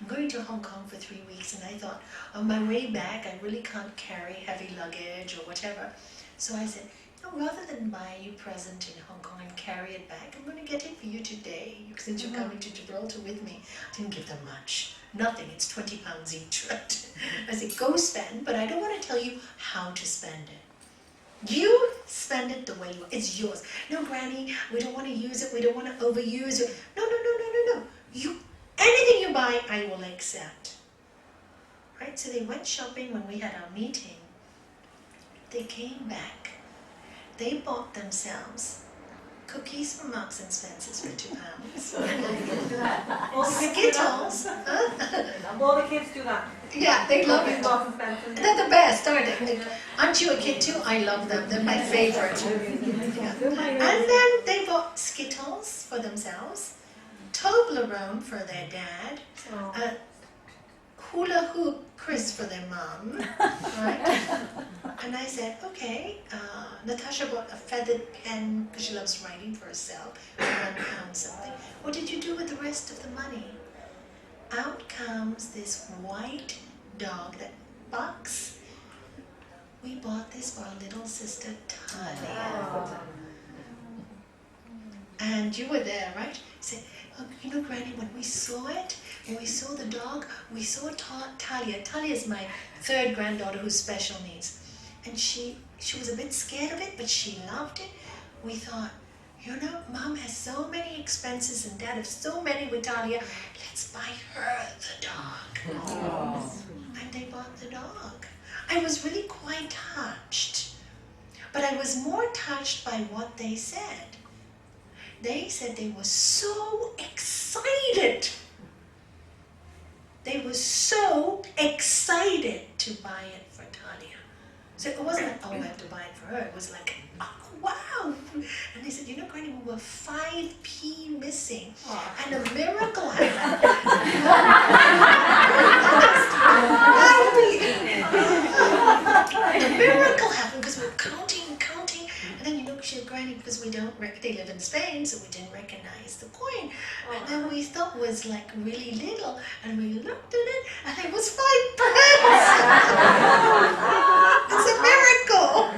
I'm going to Hong Kong for 3 weeks and I thought, on my way back, I really can't carry heavy luggage or whatever. So I said, rather than buy you a present in Hong Kong and carry it back, I'm going to get it for you today, since you're coming to Gibraltar with me. I didn't give them much. Nothing. It's 20 pounds each, right? I said, go spend, but I don't want to tell you how to spend it. You spend it the way you want. It's yours. No, Granny, we don't want to use it. We don't want to overuse it. No. Anything you buy, I will accept. Right? So they went shopping when we had our meeting. They came back. They bought themselves cookies from Marks and Spencer's for £2. Skittles. All the kids do that. Yeah, they love it. Marks and Spencer. They're the best, aren't they? Aren't you a kid too? I love them. They're my favorite. Yeah. And then they bought Skittles for themselves, Toblerone for their dad, hula hoop Chris for their mom, right? And I said, okay, Natasha bought a feathered pen because she loves writing for herself, for £1 something. What did you do with the rest of the money? Out comes this white dog that barks. We bought this for our little sister Talia. And you were there, right? He said, oh, Granny, when we saw it, when we saw the dog, we saw Talia. Talia is my third granddaughter who's special needs. And she was a bit scared of it, but she loved it. We thought, Mom has so many expenses and Dad has so many with Talia. Let's buy her the dog. Oh. And they bought the dog. I was really quite touched. But I was more touched by what they said. They said they were so excited. They were so excited to buy it for Talia. So it wasn't like, oh, I have to buy it for her. It was like, oh, wow. And they said, Granny, we were 5p missing. And a miracle happened. A miracle happened because we were counting. And then, she had Granny, because they live in Spain, so we didn't recognize the coin. And then we thought it was like really little, and we looked at it, and it was 5 pence. It's a miracle.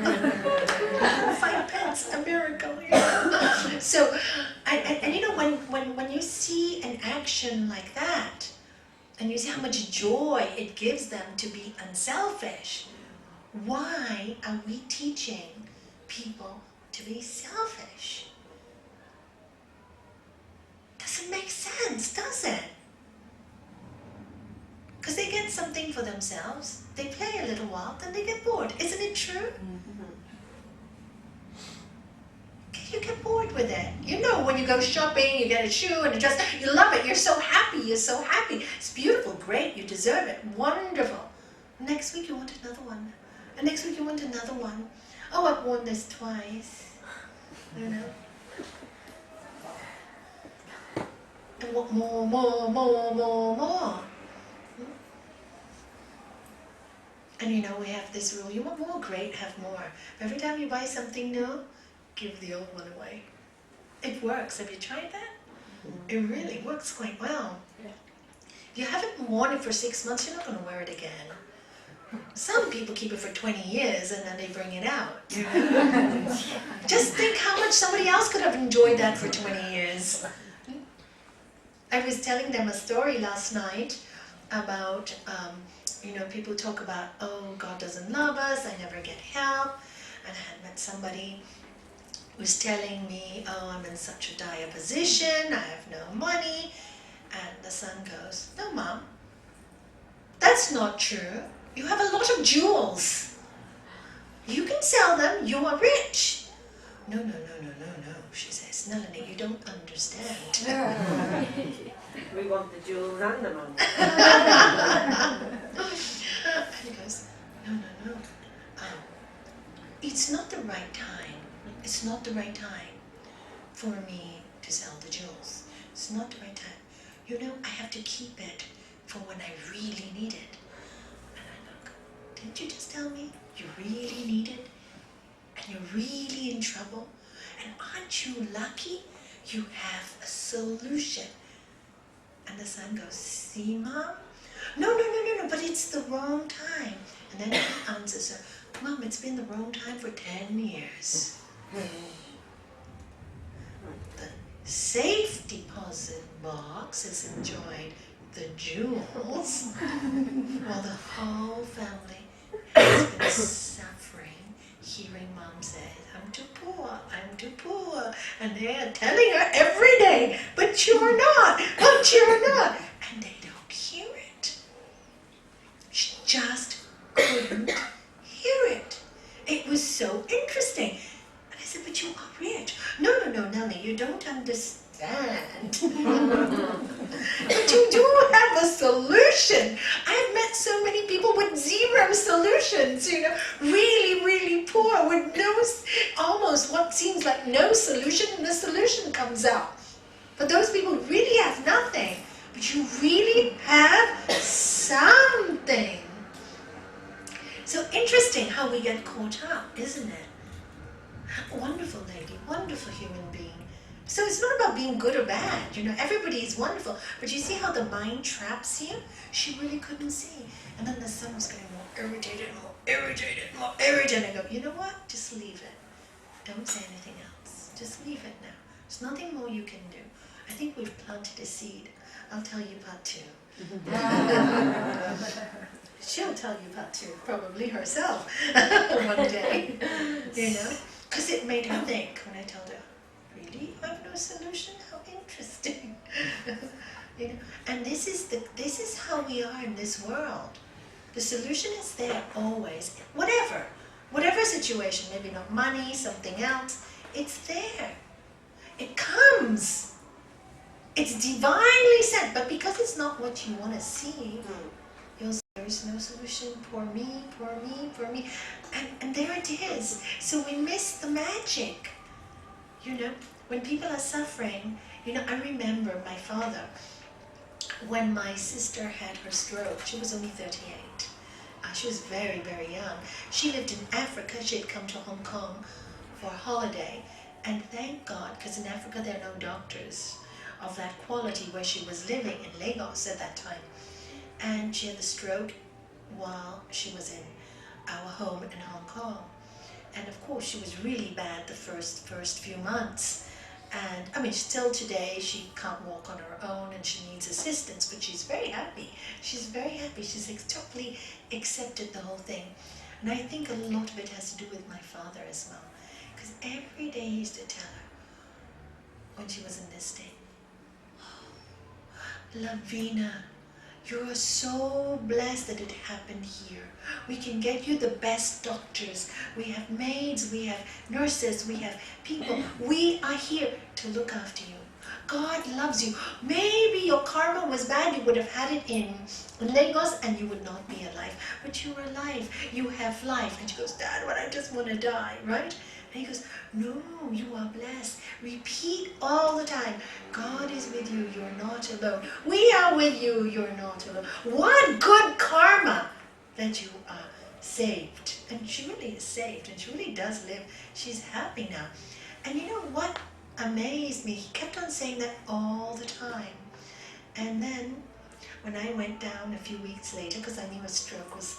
5 pence, a miracle. So, when you see an action like that, and you see how much joy it gives them to be unselfish, why are we teaching people to be selfish? Doesn't make sense, does it? Because they get something for themselves, they play a little while, then they get bored. Isn't it true? Mm-hmm. You get bored with it. When you go shopping, you get a shoe and a dress, you love it, you're so happy. It's beautiful, great, you deserve it, wonderful. Next week you want another one. And next week you want another one. Oh, I've worn this twice. I want more. And we have this rule, you want more, great, have more. Every time you buy something new, give the old one away. It works. Have you tried that? It really works quite well. If you haven't worn it for 6 months, you're not going to wear it again. Some people keep it for 20 years and then they bring it out. You know? Just think how much somebody else could have enjoyed that for 20 years. I was telling them a story last night about, people talk about, oh, God doesn't love us, I never get help. And I had met somebody who was telling me, oh, I'm in such a dire position, I have no money. And the son goes, no, Mom, that's not true. You have a lot of jewels. You can sell them, you are rich. No, she says, Nalanie, you don't understand. We want the jewels and the money. And he goes, no. It's not the right time. It's not the right time for me to sell the jewels. It's not the right time. I have to keep it for when I really need it. And I look, didn't you just tell me you really need it? And you're really in trouble? And aren't you lucky you have a solution? And the son goes, see, Mom? No, but it's the wrong time. And then he answers her, Mom, it's been the wrong time for 10 years. The safe deposit box has enjoyed the jewels, while the whole family has been suffering, hearing Mom say, I'm too poor, and they're telling her every day, but you're not, and they don't hear it. She just couldn't hear it. It was so interesting. And I said, but you are rich. No, Nellie, you don't understand. But you do have a solution. I've met so many people with zero solutions, really, really poor with almost what seems like no solution, and the solution comes out. But those people really have nothing, but you really have something. So interesting how we get caught up, isn't it? Wonderful lady, wonderful human being. So it's not about being good or bad, everybody is wonderful. But you see how the mind traps you? She really couldn't see. And then the son was getting more irritated. And I go, you know what? Just leave it. Don't say anything else. Just leave it now. There's nothing more you can do. I think we've planted a seed. I'll tell you part 2. She'll tell you part 2, probably herself, one day, because it made her think when I told her, really, you have no solution? How interesting. And this is how we are in this world. The solution is there always, whatever situation, maybe not money, something else, it's there. It comes. It's divinely sent, but because it's not what you want to see, you'll say, there is no solution, poor me. And there it is. So we miss the magic. When people are suffering, I remember my father, when my sister had her stroke, she was only 38. She was very, very young. She lived in Africa. She had come to Hong Kong for a holiday. And thank God, because in Africa there are no doctors of that quality where she was living in Lagos at that time. And she had the stroke while she was in our home in Hong Kong. And of course, she was really bad the first few months. And still today, she can't walk on her own and she needs assistance, but she's very happy. She's totally accepted the whole thing. And I think a lot of it has to do with my father as well. Because every day he used to tell her, when she was in this state, Lavina, you are so blessed that it happened here. We can get you the best doctors. We have maids, we have nurses, we have people. We are here to look after you. God loves you. Maybe your karma was bad, you would have had it in Lagos and you would not be alive. But you're alive, you have life. And she goes, Dad, but I just want to die, right? And he goes, no, you are blessed. Repeat all the time, God is with you, you're not alone. We are with you, you're not alone. What good karma that you are saved. And she really is saved, and she really does live. She's happy now. And you know what amazed me. He kept on saying that all the time. And then when I went down a few weeks later, because I knew a stroke was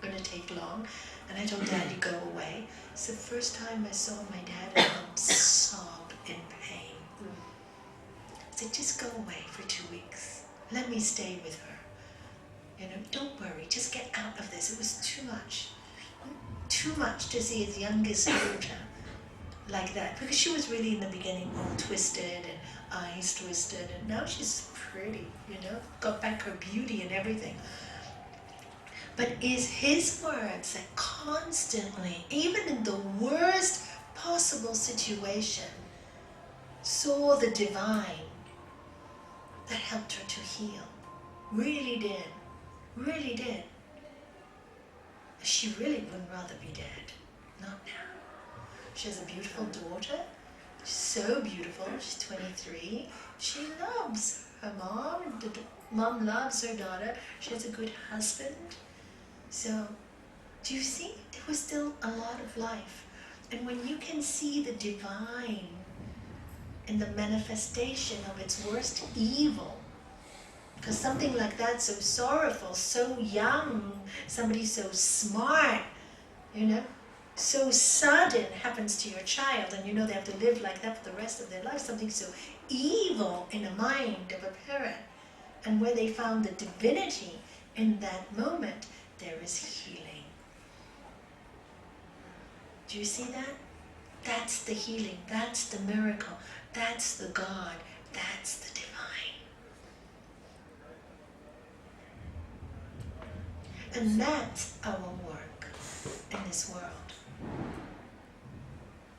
going to take long, and I told Dad to go away. It's the first time I saw my dad and Mom sob in pain. I said, just go away for 2 weeks. Let me stay with her. You know, don't worry, just get out of this. It was too much. Too much to see his youngest daughter like that. Because she was really in the beginning all twisted and eyes twisted, and now she's pretty, you know, got back her beauty and everything. But it's his words that constantly, even in the worst possible situation, saw the divine that helped her to heal. Really did. Really did. She really would rather be dead. Not now. She has a beautiful daughter. She's so beautiful. She's 23. She loves her mom. The mom loves her daughter. She has a good husband. So, do you see? There was still a lot of life. And when you can see the divine in the manifestation of its worst evil, because something like that, so sorrowful, so young, somebody so smart, you know, so sudden happens to your child, and you know they have to live like that for the rest of their life, something so evil in the mind of a parent, and where they found the divinity in that moment, there is healing. Do you see that? That's the healing, that's the miracle, that's the God, that's the divine. And that's our work in this world.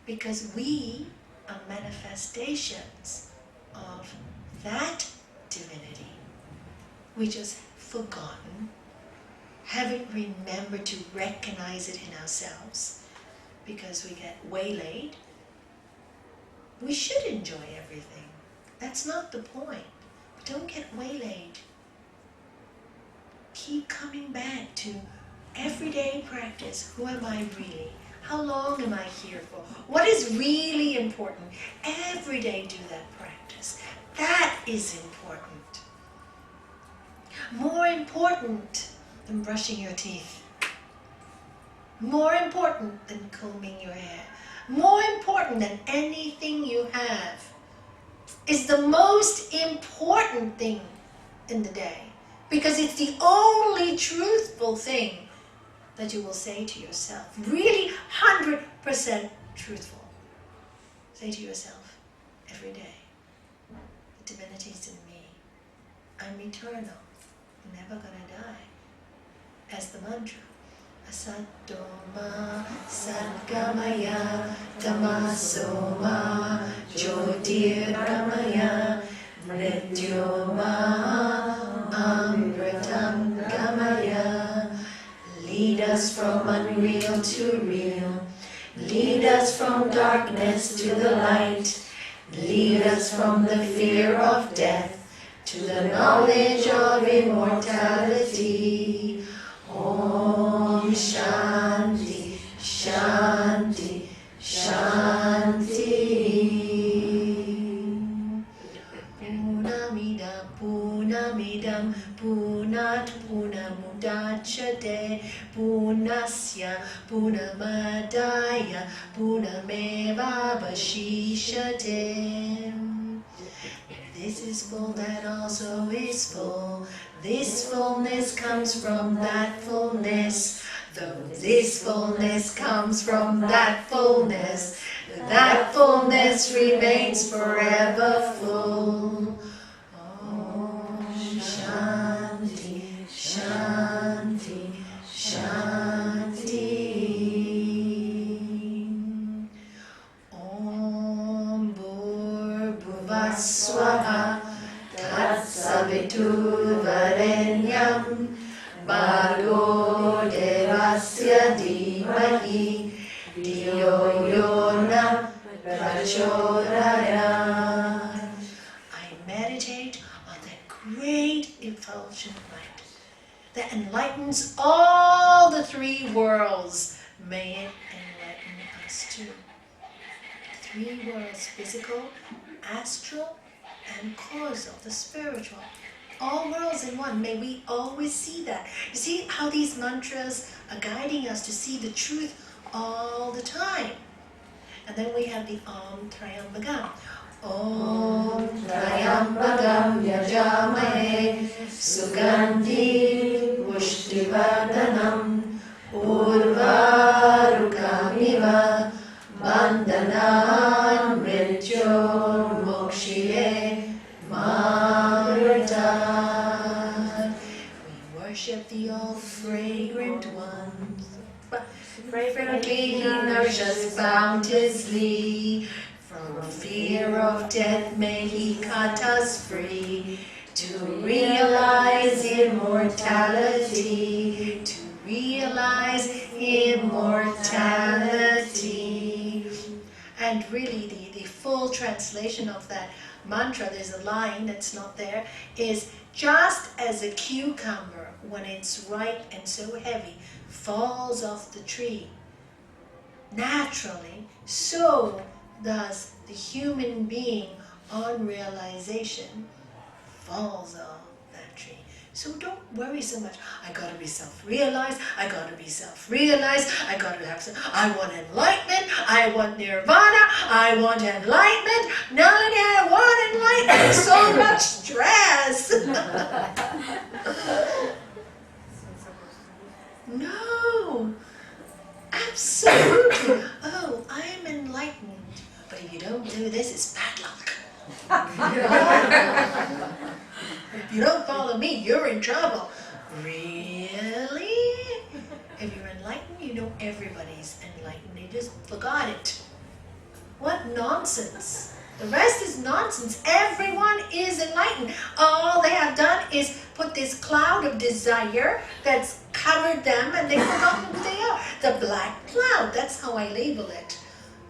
Because we are manifestations of that divinity. We just forgotten, haven't remembered to recognize it in ourselves, because we get waylaid. We should enjoy everything. That's not the point. But don't get waylaid. Keep coming back to everyday practice. Who am I really? How long am I here for? What is really important? Every day do that practice. That is important. More important than brushing your teeth. More important than combing your hair. More important than anything you have. Is the most important thing in the day. Because it's the only truthful thing that you will say to yourself. Really 100% truthful. Say to yourself every day, the divinity is in me. I'm eternal. I'm never gonna die. As the mantra. Asatoma Sadgamaya Tamasoma Jyotirgamaya Mrityoma Amritam Gamaya. Lead us from unreal to real. Lead us from darkness to the light. Lead us from the fear of death to the knowledge of immortality. Om Shanti, Shanti, Shanti. Punamidam, Punamidam, Punat Punamudachate, Punasya, Punamadaya, Punameva Vashishate. This is full, that also is full. This fullness comes from that fullness. Though this fullness comes from that fullness remains forever full. Om Shanti, Shanti, Shanti. Om Bhuvaswaha Tatsaviturvarenyam Bhargo Devasya Dhimahi Dhiyo Yona Prachodayat. I meditate on that great effulgent light that enlightens all the three worlds. May it enlighten us too. three worlds, physical, astral, and causal, the spiritual. All worlds in one. May we always see that. You see how these mantras are guiding us to see the truth all the time. And then we have the Om Triambakam. Om Triambakam Yajamahe Sugandhi Pushtivardhanam Urvarukamiva Bandhanan Mrityo Mokshiye Mamritat. We worship the all fragrant ones. Fragrantly nourish us bounteously. From fear of death may he cut us free. To realize immortality. To realize immortality. And really the full translation of that mantra, there's a line that's not there, is just as a cucumber when it's ripe and so heavy falls off the tree naturally, so does the human being on realization falls off that tree. So don't worry so much. I gotta be self-realized, I gotta be self-realized, I gotta have I want enlightenment, I want nirvana, I want enlightenment, Nalanie, I want enlightenment. So much stress. No, absolutely. Oh, I am enlightened. But if you don't do this, it's bad luck. If you don't follow me, you're in trouble. Really? If you're enlightened, you know everybody's enlightened. They just forgot it. What nonsense. The rest is nonsense. Everyone is enlightened. All they have done is put this cloud of desire that's covered them and they've forgotten who they are. The black cloud, that's how I label it.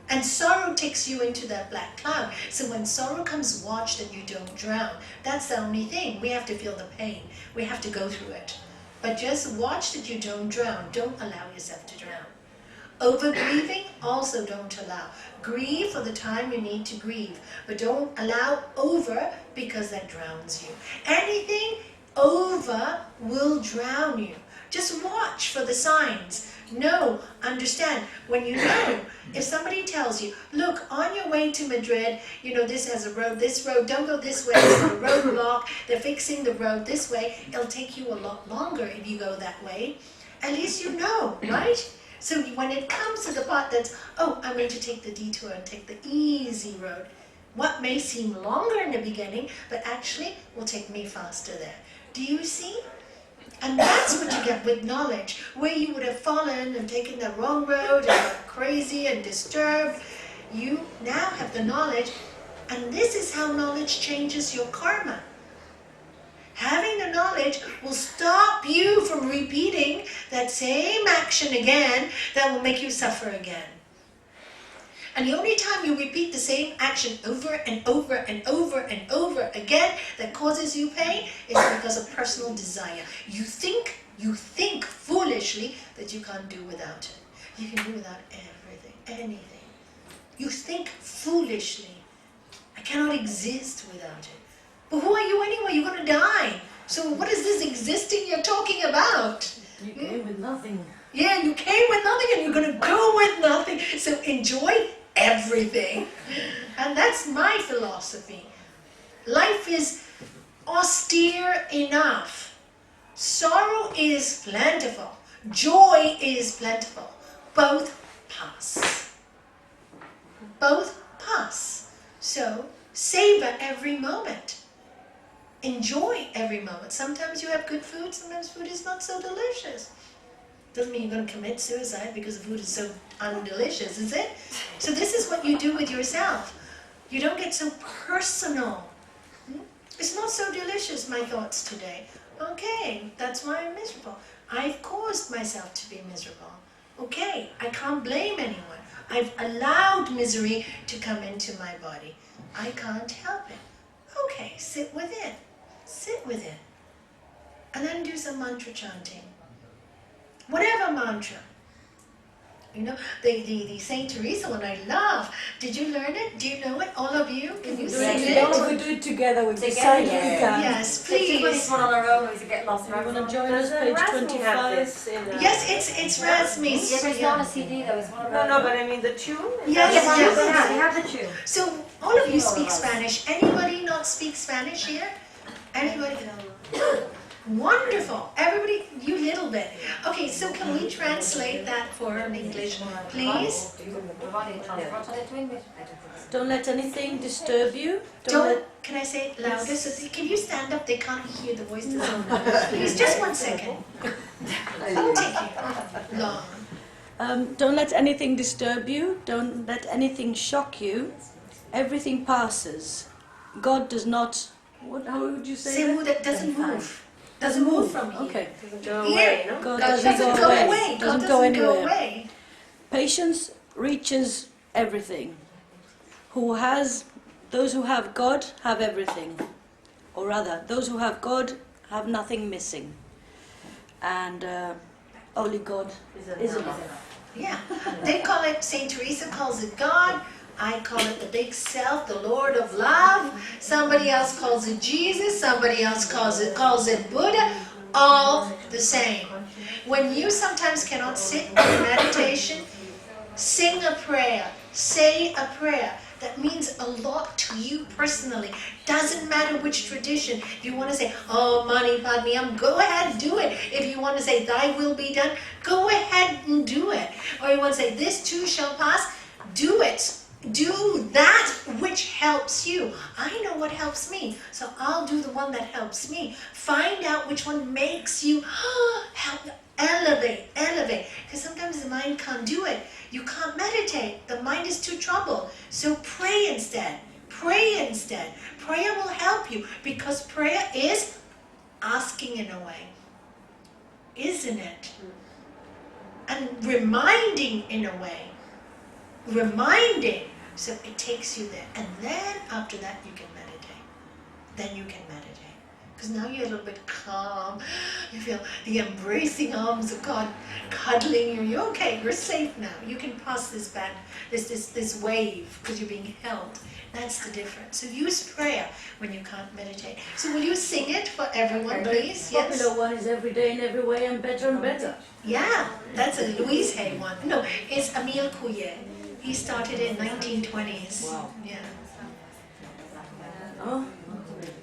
And sorrow takes you into that black cloud. So when sorrow comes, watch that you don't drown. That's the only thing. We have to feel the pain. We have to go through it. But just watch that you don't drown. Don't allow yourself to drown. Over grieving, also don't allow. Grieve for the time you need to grieve. But don't allow over because that drowns you. Anything over will drown you. Just watch for the signs. Know, understand. When you know, if somebody tells you, look, on your way to Madrid, you know, this has a road, this road, don't go this way, there's a roadblock, they're fixing the road this way, it'll take you a lot longer if you go that way. At least you know, right? So when it comes to the part that's, oh, I'm going to take the detour and take the easy road, what may seem longer in the beginning, but actually will take me faster there. Do you see? And that's what you get with knowledge, where you would have fallen and taken the wrong road and got crazy and disturbed. You now have the knowledge, and this is how knowledge changes your karma. Having the knowledge will stop you from repeating that same action again that will make you suffer again. And the only time you repeat the same action over and over and over and over again that causes you pain is because of personal desire. You think foolishly that you can't do without it. You can do without everything, anything. You think foolishly. I cannot exist without it. But who are you anyway? You're going to die. So what is this existing you're talking about? You came with nothing. Yeah, you came with nothing and you're going to go with nothing. So enjoy everything. And that's my philosophy. Life is austere enough. Sorrow is plentiful. Joy is plentiful. Both pass. Both pass. So savor every moment. Enjoy every moment. Sometimes you have good food, sometimes food is not so delicious. Doesn't mean you're going to commit suicide because the food is so undelicious, is it? So this is what you do with yourself. You don't get so personal. It's not so delicious, my thoughts today. Okay, that's why I'm miserable. I've caused myself to be miserable. Okay, I can't blame anyone. I've allowed misery to come into my body. I can't help it. Okay, sit with it. Sit with it. And then do some mantra chanting. Whatever mantra. You know, the Saint Teresa one I love. Did you learn it? Do you know it? All of you? Can you sing it? We do it together. We Together, decide yeah. we can. Yes, Please. please. One on our own, we get lost. You want to join Does us, page Rasmi have 25? this in Yes, it's Rasmi's. Yeah, but it's not a CD though. It's one of our No, but I mean the tune? Yes, Yes, yes. they have the tune. So all of you speak Spanish. Anybody not speak Spanish here? Anybody? Wonderful. Everybody, you little bit. Okay, so can we translate that for in English, please? Don't let anything disturb you. Can I say it louder? So can you stand up? They can't hear the voice. Please, just 1 second. It won't take you long. Don't let anything disturb you. Don't let anything shock you. Everything passes. God does not. How would you say Say that? who that doesn't move. Doesn't move from here. Okay. Go away, no? God God doesn't go away. God Doesn't go anywhere. away. Patience reaches everything. Those who have God have everything. Or rather, those who have God have nothing missing. And only God is enough. Yeah. They call it, Saint Teresa calls it God. I call it the big self, the Lord of love. Somebody else calls it Jesus. Somebody else calls it Buddha. All the same. When you sometimes cannot sit in meditation, sing a prayer, say a prayer. That means a lot to you personally. Doesn't matter which tradition. If you want to say, oh, Mani Padme Hum, go ahead and do it. If you want to say, thy will be done, go ahead and do it. Or you want to say, this too shall pass, do it. Do that which helps you. I know what helps me, so I'll do the one that helps me. Find out which one makes you elevate. Because sometimes the mind can't do it. You can't meditate. The mind is too troubled. So pray instead. Prayer will help you, because prayer is asking in a way. Isn't it? And reminding in a way. Reminding. So it takes you there. And then after that you can meditate. Because now you're a little bit calm. You feel the embracing arms of God cuddling you. You're okay. You're safe now. You can pass this this wave because you're being held. That's the difference. So use prayer when you can't meditate. So will you sing it for everyone, please? The popular one is every day in every way and better. Yeah, that's a Louise Hay one. No, it's Emile Couillet. He started in 1920s. Wow. Yeah. Oh.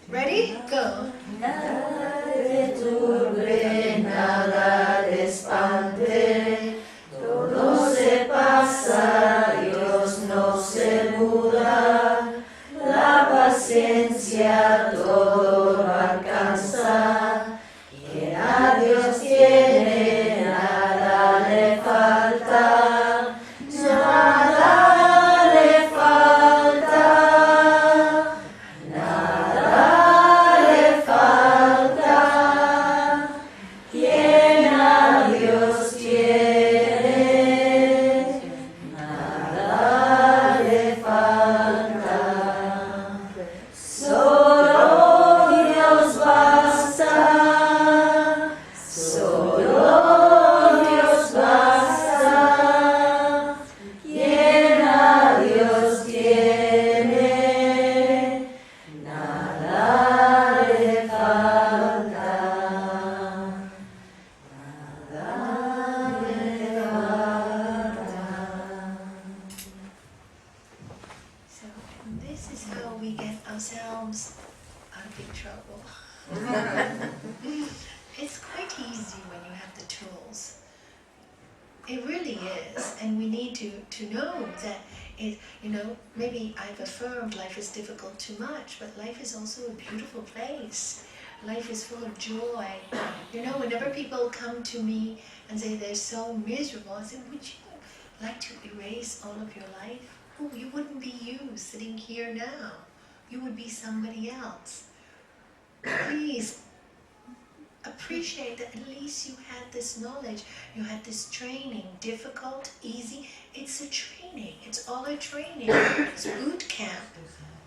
Ready? Go. Nada te turbe, nada te espante, todo se pasa, Dios no se muda, la paciencia todo lo alcanza, quien a Dios tiene, nada le falta, nada le falta. It's quite easy when you have the tools. It really is, and we need to know that maybe I've affirmed life is difficult too much, but life is also a beautiful place. Life is full of joy. Whenever people come to me and say they're so miserable, I say, would you like to erase all of your life? Oh, you wouldn't be you sitting here now. You would be somebody else. Please appreciate that at least you had this knowledge, you had this training, difficult, easy. It's a training. It's all a training. It's boot camp.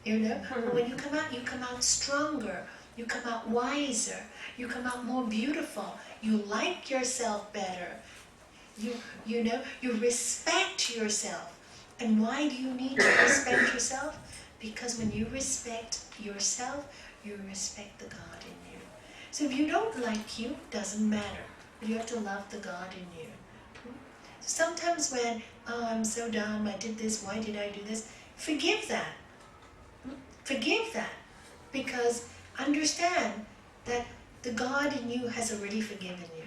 When you come out stronger. You come out wiser. You come out more beautiful. You like yourself better. You respect yourself. And why do you need to respect yourself? Because when you respect yourself, you respect the God in you. So if you don't like you, doesn't matter. But you have to love the God in you. Sometimes when, oh, I'm so dumb, I did this, why did I do this? Forgive that. Forgive that. Because understand that the God in you has already forgiven you.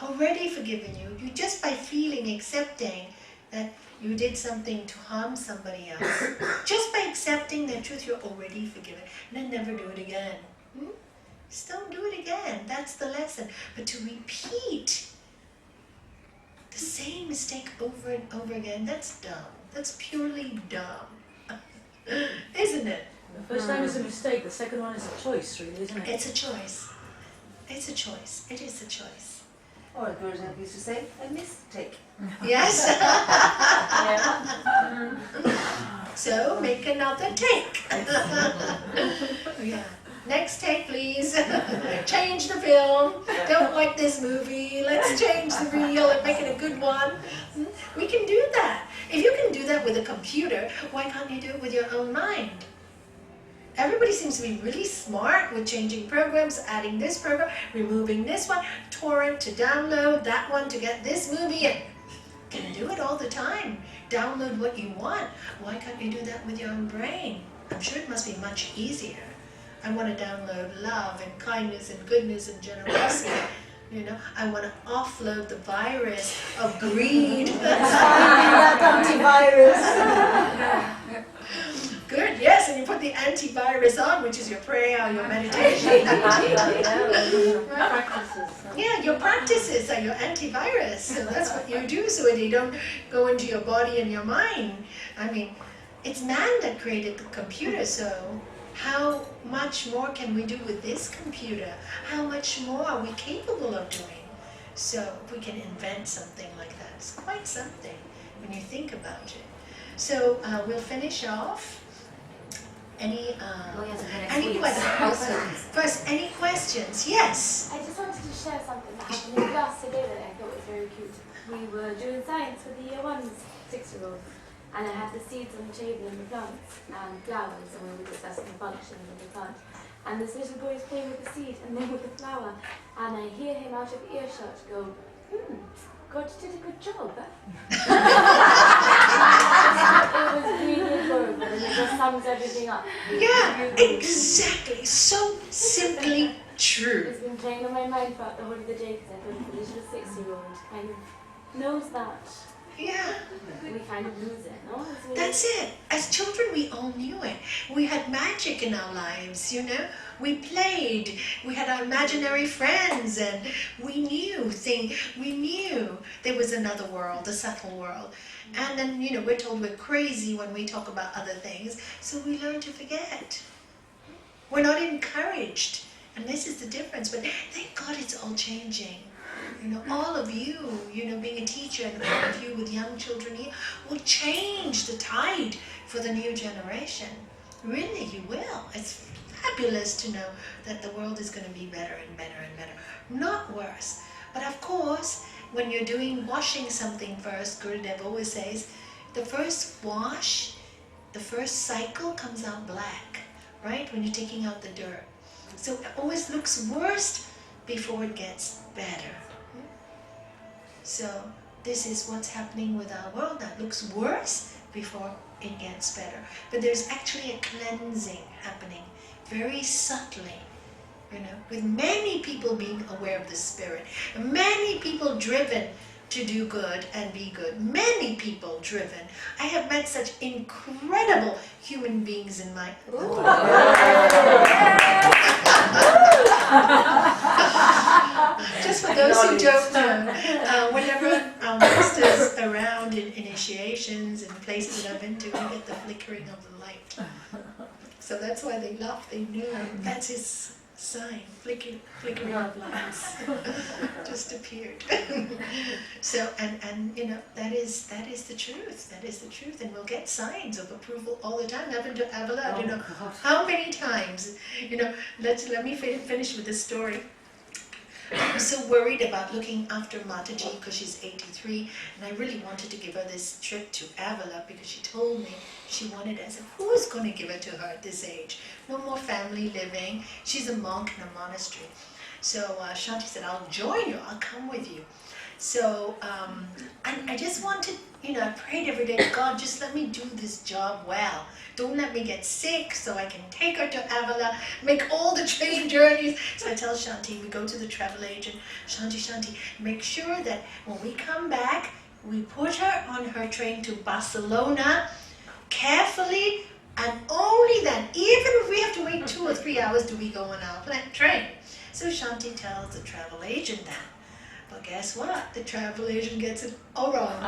Already forgiven you. You just by feeling, accepting that you did something to harm somebody else. Just by accepting that truth, you're already forgiven. And then never do it again. Just don't do it again. That's the lesson. But to repeat the same mistake over and over again, that's dumb. That's purely dumb. Isn't it? The first time is a mistake, the second one is a choice, really, isn't it? It's a choice. It's a choice. It is a choice. Or as Gurudev used to say, a mistake. Yes? So make another take. Yeah. Next take, please. Change the film. Don't like this movie. Let's change the reel and make it a good one. We can do that. If you can do that with a computer, why can't you do it with your own mind? Everybody seems to be really smart with changing programs, adding this program, removing this one, torrent to download, that one to get this movie, and you can do it all the time. Download what you want. Why can't you do that with your own brain? I'm sure it must be much easier. I want to download love and kindness and goodness and generosity. I want to offload the virus of greed. That antivirus. Good, yes, and you put the antivirus on, which is your prayer, your meditation. Yeah, your practices are your antivirus. So that's what you do so they don't go into your body and your mind. I mean, it's man that created the computer, so how much more can we do with this computer? How much more are we capable of doing? So if we can invent something like that, it's quite something when you think about it. So we'll finish off. Any questions? First, any questions? Yes. I just wanted to share something that happened in class today that I thought was very cute. We were doing science with the year ones, 6-year-olds, and I had the seeds on the table and the plants and flowers, and we were discussing the functions of the plant. And this little boy is playing with the seed and then with the flower, and I hear him out of earshot go, God did a good job. It was really adorable, and it just sums everything up. Yeah, exactly. So simply true. It's been playing on my mind throughout the whole of the day because I thought the little 6-year-old kind of knows that. Yeah. We kind of lose it, no? That's it. As children, we all knew it. We had magic in our lives, We played. We had our imaginary friends, and we knew there was another world, a subtle world. And then, we're told we're crazy when we talk about other things, so we learn to forget. We're not encouraged, and this is the difference. But thank God it's all changing. All of you, being a teacher, and all of you with young children here, will change the tide for the new generation. Really, you will. It's fabulous to know that the world is going to be better and better and better, not worse. But of course, when you're washing something first, Gurudev always says, the first wash, the first cycle comes out black, right? When you're taking out the dirt. So it always looks worse before it gets better. So this is what's happening with our world. That looks worse before it gets better. But there's actually a cleansing happening very subtly, with many people being aware of the Spirit, many people driven to do good and be good, many people driven. I have met such incredible human beings in my Just for those who don't know, whenever our master's around in initiations and places that I've been to, we get the flickering of the light. So that's why they laugh, they knew. That's his sign, flickering of lights. Just appeared. So, and that is the truth. That is the truth. And we'll get signs of approval all the time. Happened to Avila, I don't know how many times. Let me finish with this story. I was so worried about looking after Mataji because she's 83, and I really wanted to give her this trip to Avila because she told me she wanted it. I said, who is going to give it to her at this age? No more family living. She's a monk in a monastery. So Shanti said, I'll join you, I'll come with you. So and I just wanted, I prayed every day, God, just let me do this job well. Don't let me get sick so I can take her to Avila, make all the train journeys. So I tell Shanti, we go to the travel agent, Shanti, make sure that when we come back, we put her on her train to Barcelona carefully, and only then, even if we have to wait 2 or 3 hours, do we go on our train. So Shanti tells the travel agent that. But guess what? The travel agent gets it all wrong.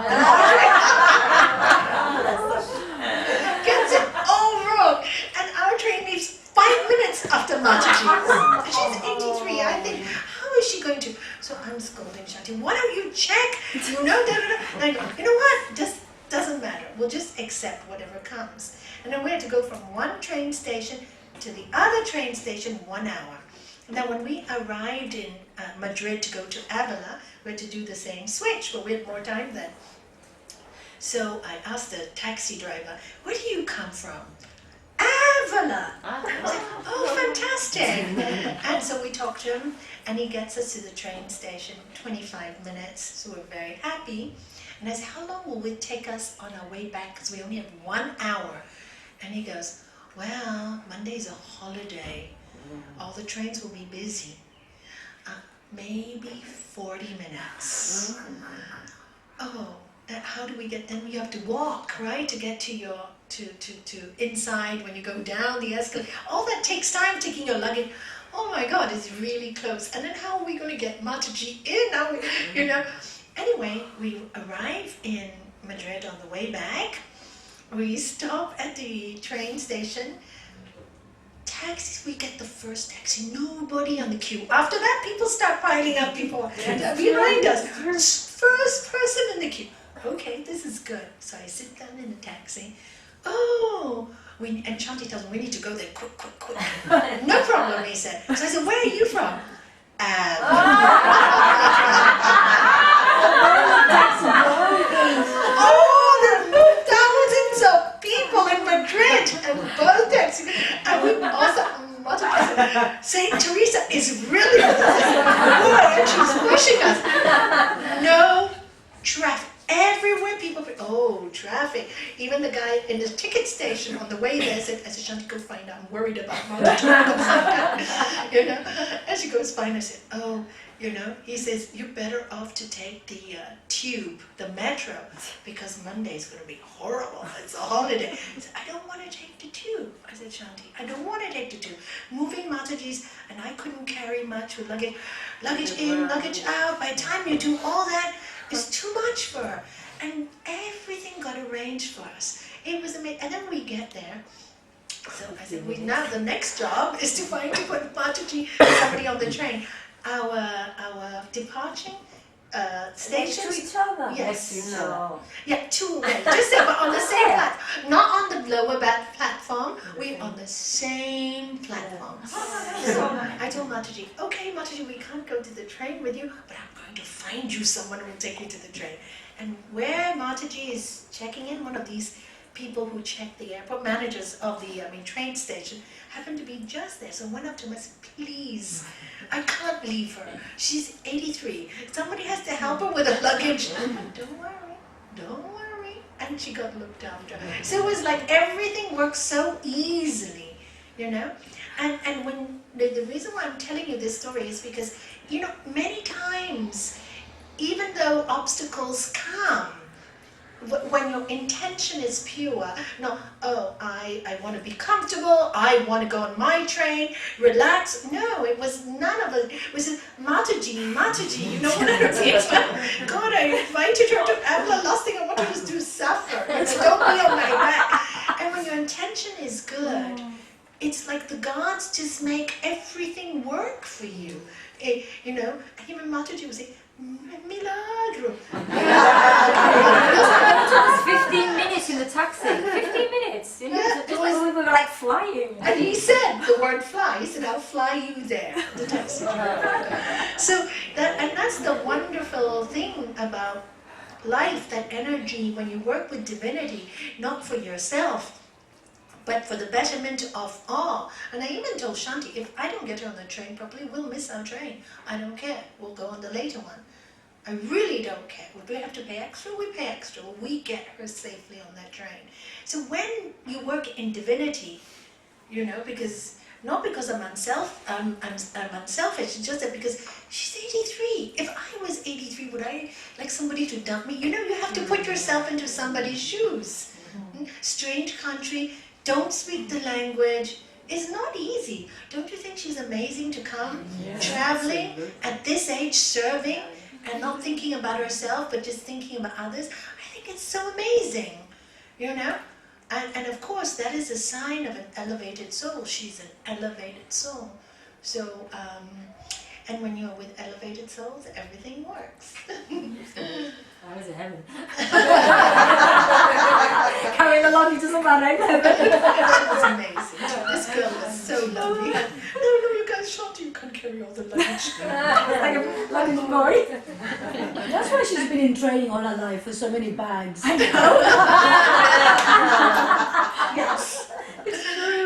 Gets it all wrong. And our train leaves 5 minutes after Mataji. She's 83. I think, how is she going to? So I'm scolding Shanti. Why don't you check? And I go, you know what? Just doesn't matter. We'll just accept whatever comes. And then we had to go from one train station to the other train station 1 hour. Now, when we arrived in Madrid to go to Avila, we had to do the same switch, but we had more time then. So I asked the taxi driver, where do you come from? Avila! I said, oh, fantastic! And so we talked to him, and he gets us to the train station, 25 minutes, so we're very happy. And I said, how long will it take us on our way back, because we only have 1 hour? And he goes, well, Monday's a holiday. All the trains will be busy. Maybe 40 minutes. Oh, how do we get, then you have to walk, right, to get to your, to inside when you go down the escalator. All that takes time, taking your luggage. Oh my God, it's really close. And then how are we going to get Mataji in? How we, Anyway, we arrive in Madrid on the way back. We stop at the train station. Taxis, we get the first taxi, nobody on the queue. After that, people start piling up behind us. First person in the queue. Okay, this is good. So I sit down in the taxi. Oh, and Shanti tells me, we need to go there, quick. No problem, he said. So I said, where are you from? Thousands of people in Madrid and both taxis. And we also, Saint Teresa is really and she's pushing us. No traffic. Everywhere people, traffic. Even the guy in the ticket station on the way there said, I said, Shanti, go find out. I'm worried about my And she goes find. I said, he says, you're better off to take the tube, the metro, because Monday's going to be horrible. It's a holiday. I said, I don't want to take the tube. I said, Shanti, I don't want to take the tube. Moving Mataji's, and I couldn't carry much with luggage. Luggage in, luggage out. By the time you do all that, it's too much for her. And everything got arranged for us. It was amazing. And then we get there. So I said, now the next job is to find Mataji, somebody on the train. Our departing station. To each other? Yes. No. Yeah, two ways. Just say, but on the same platform. Not on the lower platform. We're on the same platform. So I told Mataji, okay, Mataji, we can't go to the train with you, but I'm going to find you someone who will take you to the train. And where Mataji is checking in, one of these people who check the airport, managers of the train station, happened to be just there. So I went up to him and said, please, I can't leave her. She's 83. Somebody has to help her with her luggage. Don't worry. And she got looked after. So it was like everything works so easily, And when the reason why I'm telling you this story is because, many times, even though obstacles come, when your intention is pure, I want to be comfortable, I want to go on my train, relax. No, it was none of it. It was Mataji, you know what I mean? God, I invited her to Avila. Last thing I want her to do is suffer. Don't be on my back. And when your intention is good, it's like the gods just make everything work for you. And even Mataji would say, milagro. It was 15 minutes minutes in the taxi. 15 minutes. You know, Yeah, just it was- we were like flying. And he said the word fly. He said, I'll fly you there, the taxi driver. So that's the wonderful thing about life, that energy when you work with divinity, not for yourself, but for the betterment of all. And I even told Shanti, if I don't get her on the train properly, we'll miss our train. I don't care. We'll go on the later one. I really don't care. Would we have to pay extra? We pay extra. We get her safely on that train. So when you work in divinity, you know, not because I'm unselfish, it's just that because she's 83. If I was 83, would I like somebody to dump me? You know, you have to put yourself into somebody's shoes. Strange country, don't speak the language. It's not easy. Don't you think she's amazing to come traveling at this age, serving, and not thinking about herself, but just thinking about others? I think it's so amazing, you know? And of course, that is a sign of an elevated soul. She's an elevated soul. So, and when you're with elevated souls, everything works. I was in heaven. Carrying the luggage doesn't matter. It's amazing. This girl is so lovely. No, you guys shan't. You can't carry all the luggage. Like a luggage boy. That's why she's been in training all her life with so many bags. Yes.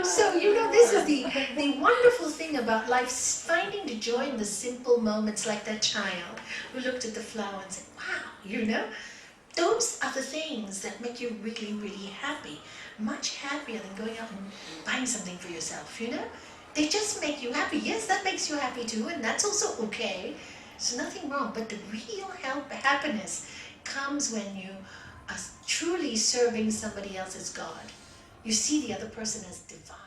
So, you know, this is the wonderful thing about life, finding the joy in the simple moments, like that child who looked at the flower and said, wow, you know, those are the things that make you really, really happy. Much happier than going out and buying something for yourself, you know? They just make you happy. Yes, that makes you happy too, and that's also okay. There's nothing wrong, but the real happiness comes when you are truly serving somebody else as God. You see the other person as divine.